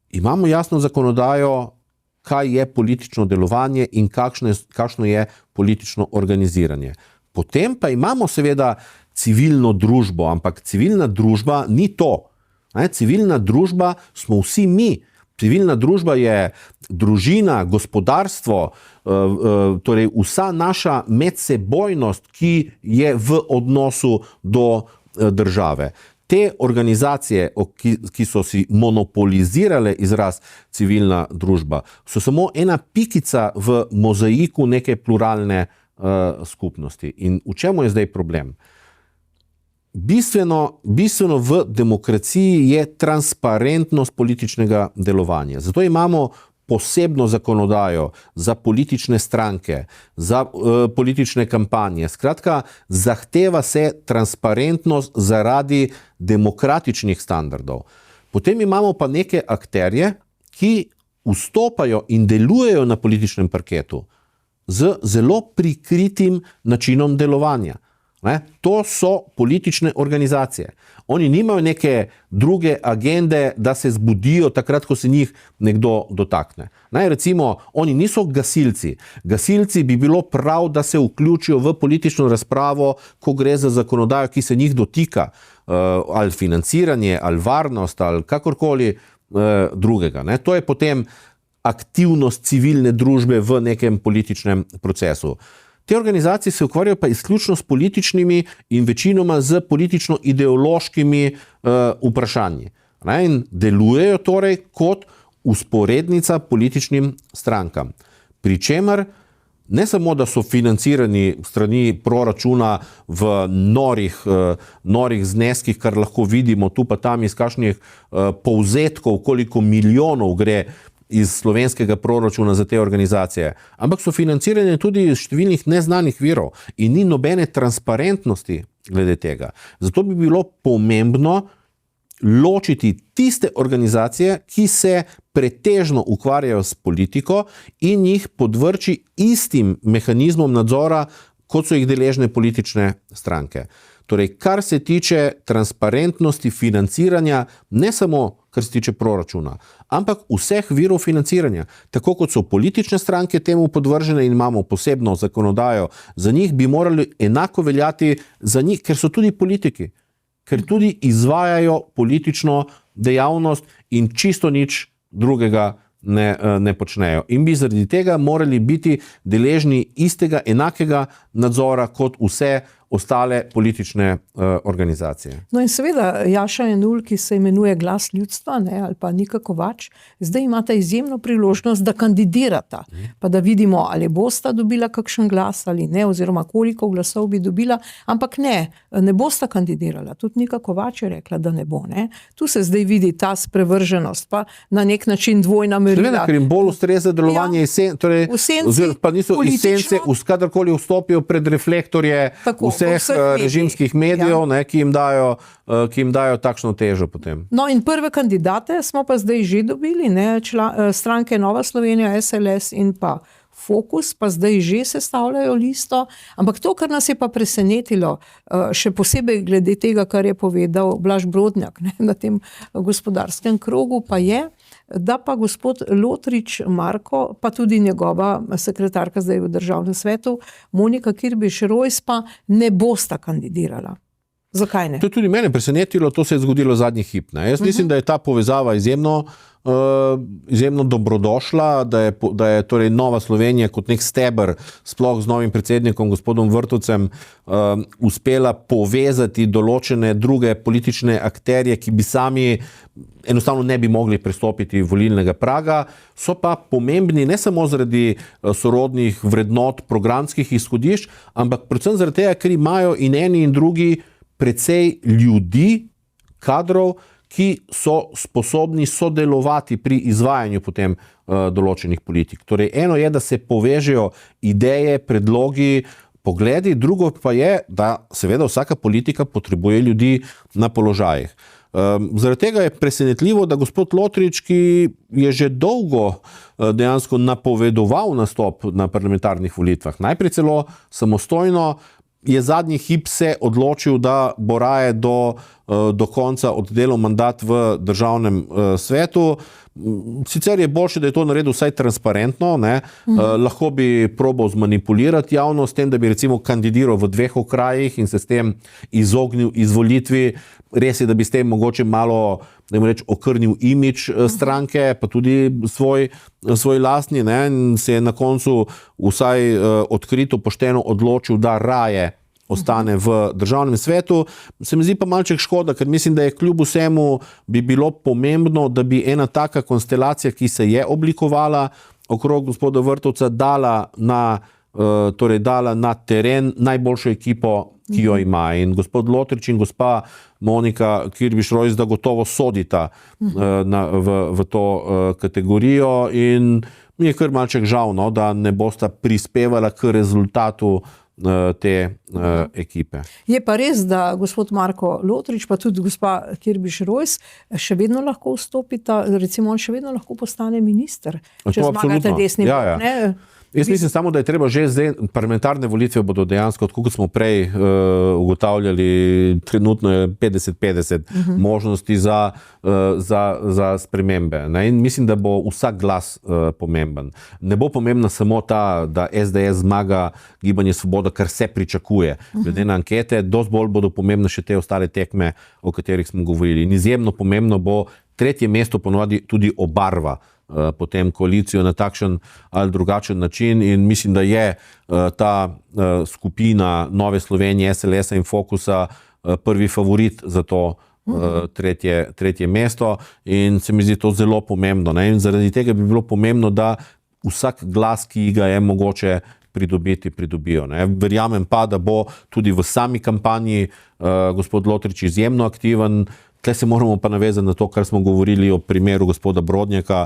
imamo jasno zakonodajo, kaj je politično delovanje in kakšno je politično organiziranje. Potem pa imamo seveda civilno družbo, ampak civilna družba ni to. Civilna družba smo vsi mi. Civilna družba je družina, gospodarstvo, torej vsa naša medsebojnost, ki je v odnosu do države. Te organizacije, ki so si monopolizirale izraz civilna družba, so samo ena pikica v mozaiku neke pluralne skupnosti. In v čemu je zdaj problem? Bistveno v demokraciji je transparentnost političnega delovanja. Zato imamo posebno zakonodajo za politične stranke, za politične kampanje. Skratka, zahteva se transparentnost zaradi demokratičnih standardov. Potem imamo pa neke akterje, ki vstopajo in delujejo na političnem parketu z zelo prikritim načinom delovanja. To so politične organizacije. Oni nimajo neke druge agende, da se zbudijo takrat, ko se njih nekdo dotakne. Recimo, oni niso gasilci. Gasilci bi bilo prav, da se vključijo v politično razpravo, ko gre za zakonodajo, ki se njih dotika, ali financiranje, ali varnost, ali kakorkoli drugega. To je potem aktivnost civilne družbe v nekem političnem procesu. Te organizacije se ukvarjajo pa izključno s političnimi in večinoma z politično-ideološkimi vprašanji. In delujejo torej kot usporednica političnim strankam. Pri čemer ne samo, da so financirani strani proračuna v norih zneskih, kar lahko vidimo tu pa tam iz kakšnih povzetkov, koliko milijonov gre iz slovenskega proračuna za te organizacije, ampak so financirane tudi iz številnih neznanih virov in ni nobene transparentnosti glede tega. Zato bi bilo pomembno ločiti tiste organizacije, ki se pretežno ukvarjajo s politiko in jih podvrči istim mehanizmom nadzora, kot so jih deležne politične stranke. Torej, kar se tiče transparentnosti financiranja, ne samo kar se tiče proračuna, ampak vseh virov financiranja. Tako kot so politične stranke temu podvržene in imamo posebno zakonodajo za njih, bi morali enako veljati za njih, ker so tudi politiki, ker tudi izvajajo politično dejavnost in čisto nič drugega ne počnejo. In bi zaradi tega morali biti deležni istega, enakega nadzora kot vse ostale politične organizacije. No in seveda Jaša Jenull, ki se imenuje Glas ljudstva, ali pa Nika Kovač, zdaj imata izjemno priložnost, da kandidirata, pa da vidimo, ali bosta dobila kakšen glas ali ne, oziroma koliko glasov bi dobila, ampak ne bosta kandidirala. Tudi Nika Kovač je rekla, da ne bo. Ne? Tu se zdaj vidi ta sprevrženost, pa na nek način dvojna merila. Seveda, ker jim bolj ustreza delovanje pa niso esence, kadarkoli vstopijo pred reflektorje vseh režimskih medijev, ki jim dajo takšno težo potem. No in prve kandidate smo pa zdaj že dobili, stranke Nova Slovenija, SLS in pa Fokus, pa zdaj že sestavljajo listo, ampak to, kar nas je pa presenetilo, še posebej glede tega, kar je povedal Blaž Brodnjak na tem gospodarskem krogu, pa je, da pa gospod Lotrič Marko, pa tudi njegova sekretarka zdaj v Državnem svetu, Monika Kirbiš Rojs, pa ne bosta kandidirala. Zakaj ne? To je tudi mene presenetilo, to se je zgodilo zadnji hip. Jaz mislim, da je ta povezava izjemno dobrodošla, da je torej Nova Slovenija kot nek steber, sploh z novim predsednikom, gospodom Vrtovcem, uspela povezati določene druge politične akterje, ki bi sami enostavno ne bi mogli prestopiti volilnega praga, so pa pomembni ne samo zaradi sorodnih vrednot programskih izhodišč, ampak predvsem zaradi tega, ker imajo in eni in drugi precej ljudi, kadrov, ki so sposobni sodelovati pri izvajanju potem določenih politik. Torej, eno je, da se povežejo ideje, predlogi, pogledi, drugo pa je, da seveda vsaka politika potrebuje ljudi na položajih. Zaradi tega je presenetljivo, da gospod Lotrič, ki je že dolgo dejansko napovedoval nastop na parlamentarnih volitvah, najprej celo samostojno, je zadnji hip se odločil, da bo raje do konca oddelal mandat v Državnem svetu. Sicer je boljše, da je to naredil vsaj transparentno, lahko bi probal zmanipulirati javnost, s tem, da bi recimo kandidiral v 2 okrajih in se s tem izognil izvolitvi. Res je, da bi s tem mogoče malo, okrnil imidž stranke, pa tudi svoj lastni, in se je na koncu vsaj odkrito, pošteno odločil, da raje ostane v Državnem svetu. Se mi zdi pa malček škoda, ker mislim, da je kljub vsemu bi bilo pomembno, da bi ena taka konstelacija, ki se je oblikovala okrog gospoda Vrtovca, dala na teren najboljšo ekipo, ki jo ima. In gospod Lotrič in gospa Monika Kirbiš Rojs, da gotovo sodita v to kategorijo in mi je kar malček žal, da ne bosta prispevala k rezultatu te ekipe. Je pa res, da gospod Marko Lotrič, pa tudi gospa Kirbiš Rojs še vedno lahko vstopita, recimo on še vedno lahko postane minister, če zmagate desni blok, ne? Jaz mislim samo, da je treba že zdaj, parlamentarne volitve bodo dejansko, tako kot smo prej ugotavljali, trenutno je 50-50 možnosti za spremembe. In mislim, da bo vsak glas pomemben. Ne bo pomembna samo ta, da SDS zmaga Gibanje Svoboda, kar se pričakuje. Glede na ankete, dosti bolj bodo pomembne še te ostale tekme, o katerih smo govorili. In izjemno pomembno bo 3. mesto ponovadi tudi obarva potem koalicijo na takšen ali drugačen način in mislim, da je ta skupina Nove Slovenije, SLS-a in Fokusa prvi favorit za to tretje mesto in se mi zdi to zelo pomembno. In zaradi tega bi bilo pomembno, da vsak glas, ki ga je mogoče pridobijo. Ne. Verjamem pa, da bo tudi v sami kampanji gospod Lotrič izjemno aktiven. Tle se moramo pa navezati na to, kar smo govorili o primeru gospoda Brodnjaka.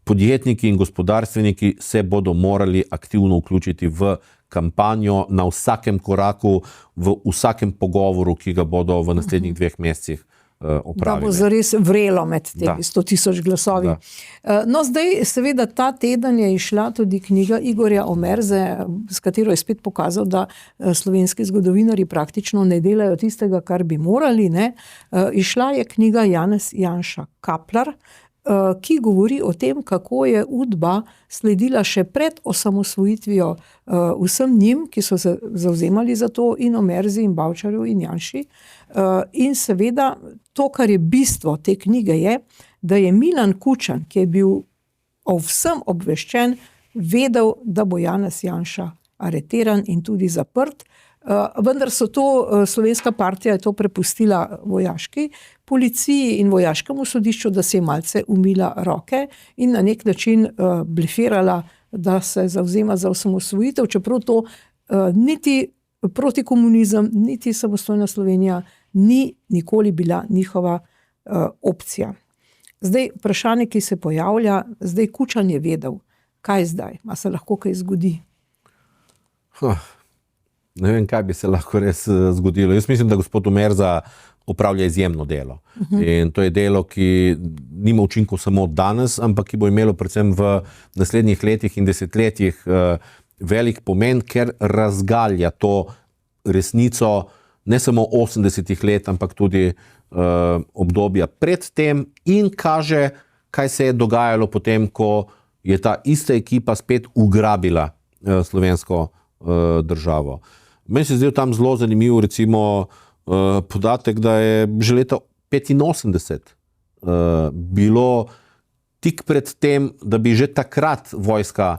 Podjetniki in gospodarstveniki se bodo morali aktivno vključiti v kampanjo na vsakem koraku, v vsakem pogovoru, ki ga bodo v naslednjih 2 mesecih opravili. Da bo zares vrelo med temi 100.000 glasovi. No, zdaj seveda ta teden je išla tudi knjiga Igorja Omerze, s katero je spet pokazal, da slovenski zgodovinarji praktično ne delajo tistega, kar bi morali. Ne? Išla je knjiga Janez Janša Kaplar, ki govori o tem, kako je Udba sledila še pred osamosvojitvijo vsem njim, ki so se zavzemali za to, in Omerzi, in Bavčarju, in Janši. In seveda to, kar je bistvo te knjige, je, da je Milan Kučan, ki je bil o vsem obveščen, vedel, da bo Janez Janša areteran in tudi zaprt. Vendar so to, slovenska partija je to prepustila vojaški policiji in vojaškemu sodišču, da se je malce umila roke in na nek način blefirala, da se zavzema za osamosvojitev, čeprav to niti protikomunizem, niti samostojna Slovenija ni nikoli bila njihova opcija. Zdaj, vprašanje, ki se pojavlja, zdaj Kučan je vedel, kaj zdaj, a se lahko kaj zgodi? Ne vem, kaj bi se lahko res zgodilo. Jaz mislim, da gospod Omerza opravlja izjemno delo. In to je delo, ki nima učinkov samo danes, ampak ki bo imelo predvsem v naslednjih letih in desetletjih velik pomen, ker razgalja to resnico ne samo 80 let, ampak tudi obdobja pred tem in kaže, kaj se je dogajalo potem, ko je ta ista ekipa spet ugrabila slovensko državo. Meni se zdaj tam zelo zanimiv recimo podatek, da je že leta 85 bilo tik pred tem, da bi že takrat vojska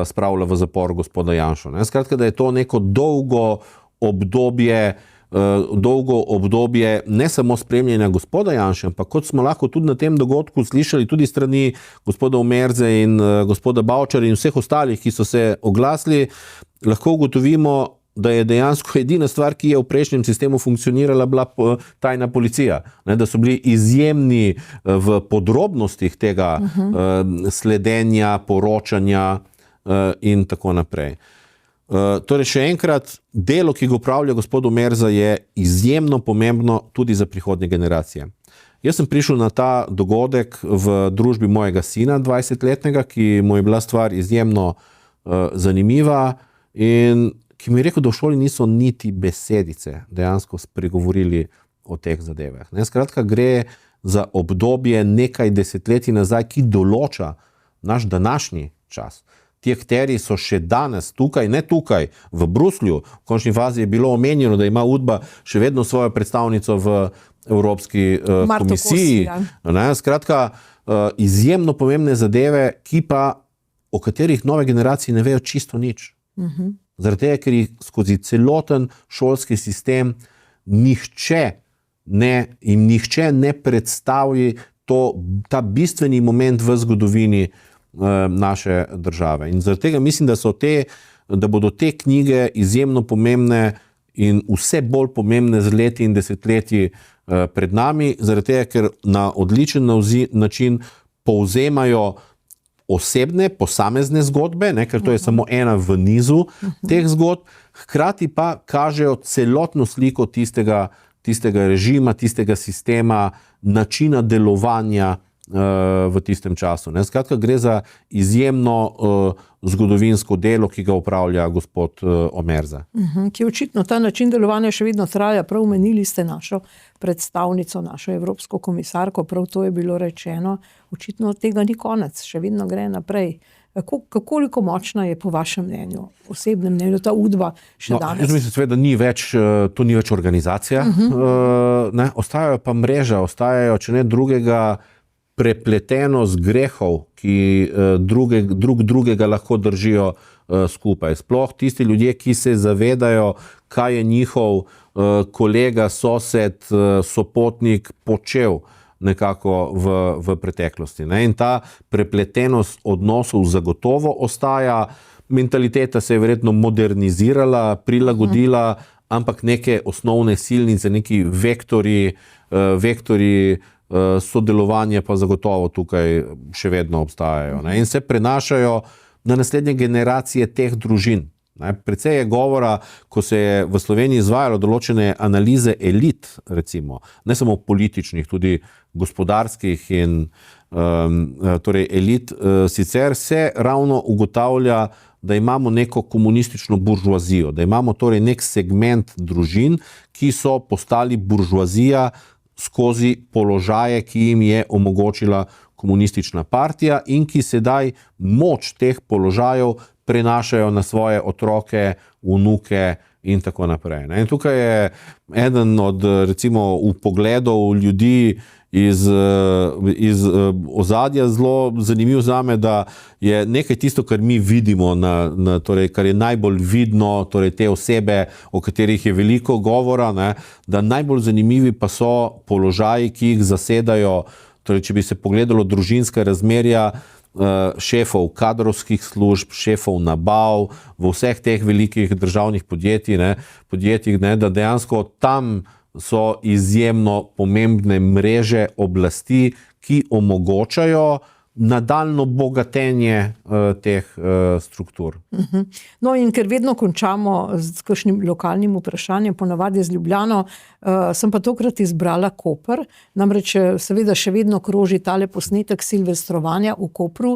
spravila v zapor gospoda Janšo. Skratka, da je to neko dolgo obdobje ne samo spremljanja gospoda Janše, ampak kot smo lahko tudi na tem dogodku slišali tudi strani gospoda Omerze in gospoda Bavčarja in vseh ostalih, ki so se oglasili, lahko ugotovimo, da je dejansko edina stvar, ki je v prejšnjem sistemu funkcionirala, bila tajna policija. Da so bili izjemni v podrobnostih tega sledenja, poročanja in tako naprej. Torej še enkrat, delo, ki ga upravlja gospod Omerza, je izjemno pomembno tudi za prihodnje generacije. Jaz sem prišel na ta dogodek v družbi mojega sina, 20-letnega, ki mu je bila stvar izjemno zanimiva in ki mi je rekel, da v šoli niso niti besedice dejansko spregovorili o teh zadevah. Skratka, gre za obdobje nekaj desetletij nazaj, ki določa naš današnji čas. Ti akterji so še danes tukaj, ne tukaj, v Bruslju. V končni fazi je bilo omenjeno, da ima Udba še vedno svojo predstavnico v Evropski komisiji. Skratka, izjemno pomembne zadeve, o katerih nove generacije ne vejo čisto nič. Zaradi tega, ker jih skozi celoten šolski sistem nihče ne predstavi ta bistveni moment v zgodovini naše države. In zaradi tega mislim, da bodo te knjige izjemno pomembne in vse bolj pomembne z leti in desetletji pred nami, zaradi tega, ker na odličen način povzemajo osebne, posamezne zgodbe, ker to je samo ena v nizu teh zgodb, hkrati pa kažejo celotno sliko tistega režima, tistega sistema, načina delovanja v tistem času. Skratka, gre za izjemno zgodovinsko delo, ki ga upravlja gospod Omerza. Ki očitno ta način delovanja še vedno traja. Prav omenili ste našo predstavnico, našo evropsko komisarko, prav to je bilo rečeno. Očitno tega ni konec, še vedno gre naprej. Koliko močna je po vašem mnenju, osebnem mnenju, ta Udba še danes? Jaz mislim, seveda, to ni več organizacija. Ostajajo pa mreža, ostajajo, če ne drugega, prepletenost grehov, ki drug drugega lahko držijo skupaj. Sploh tisti ljudje, ki se zavedajo, kaj je njihov kolega, sosed, sopotnik počel nekako v preteklosti. In ta prepletenost odnosov zagotovo ostaja. mentaliteta se je verjetno modernizirala, prilagodila, ampak neke osnovne silnice, neki vektori sodelovanja pa zagotovo tukaj še vedno obstajajo. Ne? In se prenašajo na naslednje generacije teh družin. Ne? Precej je govora, ko se je v Sloveniji izvajalo določene analize elit, recimo, ne samo političnih, tudi gospodarskih in torej elit, sicer se ravno ugotavlja, da imamo neko komunistično buržoazijo, da imamo torej nek segment družin, ki so postali buržoazija skozi položaje, ki jim je omogočila komunistična partija in ki sedaj moč teh položajev prenašajo na svoje otroke, vnuke in tako naprej. In tukaj je eden od, recimo, vpogledov ljudi iz ozadja zelo zanimiv zame, da je nekaj tisto, kar mi vidimo, torej, kar je najbolj vidno, torej te osebe, o katerih je veliko govora, ne, da najbolj zanimivi pa so položaji, ki jih zasedajo, torej, če bi se pogledalo družinska razmerja, šefov kadrovskih služb, šefov nabav v vseh teh velikih državnih podjetjih, da dejansko tam so izjemno pomembne mreže oblasti, ki omogočajo nadaljnje bogatenje teh struktur. No, in ker vedno končamo s kakšnim lokalnim vprašanjem, ponavadi z Ljubljano, sem pa tokrat izbrala Koper, namreč seveda še vedno kroži tale posnetek silvestrovanja v Kopru.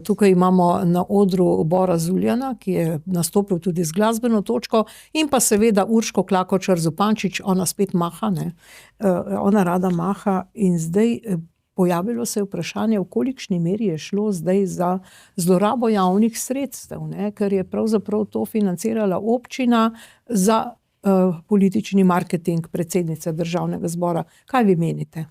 Tukaj imamo na odru Bora Zuljana, ki je nastopil tudi z glasbeno točko, in pa seveda Urško Klakočar Zupančič, ona spet maha, ne? Ona rada maha in zdaj pojavilo se je vprašanje, v kolikšni meri je šlo zdaj za zlorabo javnih sredstev, ne? Ker je pravzaprav to financirala občina za politični marketing predsednice Državnega zbora. Kaj vi menite?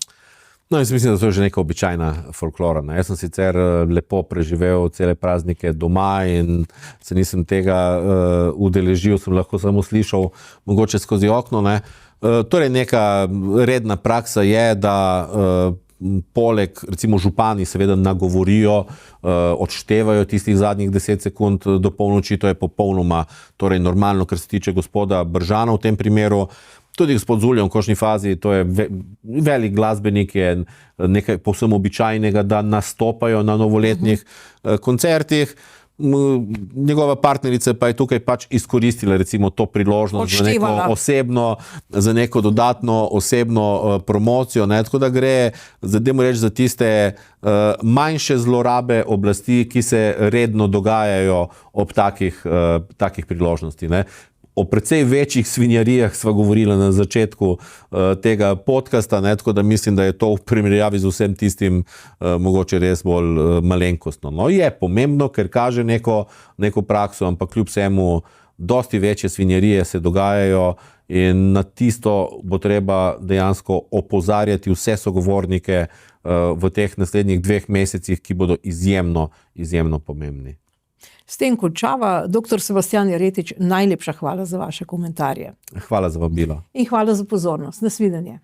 No, jaz mislim, da to je že neka običajna folklora. Jaz sem sicer lepo preživel cele praznike doma in se nisem tega udeležil, sem lahko samo slišal mogoče skozi okno. Ne? Torej neka redna praksa je, da poleg, recimo župani seveda nagovorijo, odštevajo tistih zadnjih 10 sekund do polnoči, to je popolnoma torej normalno, kar se tiče gospoda Bržana v tem primeru. Tudi gospod Zuljan v končni fazi, to je velik glasbenik, je nekaj povsem običajnega, da nastopajo na novoletnih koncertih. Njegova partnerica pa je tukaj pač izkoristila recimo to priložnost za neko dodatno osebno promocijo, ne? Tako da gre za tiste manjše zlorabe oblasti, ki se redno dogajajo ob takih priložnosti, ne? O precej večjih svinjarijah sva govorila na začetku tega podcasta, ne? Tako da mislim, da je to v primerjavi z vsem tistim mogoče res bolj malenkostno. No, je pomembno, ker kaže neko prakso, ampak kljub vsemu dosti večje svinjarije se dogajajo in na tisto bo treba dejansko opozarjati vse sogovornike v teh naslednjih 2 mesecih, ki bodo izjemno pomembni. S tem končava. Dr. Sebastijan Jeretič, najlepša hvala za vaše komentarje. Hvala za vabilo. In hvala za pozornost. Nasvidenje.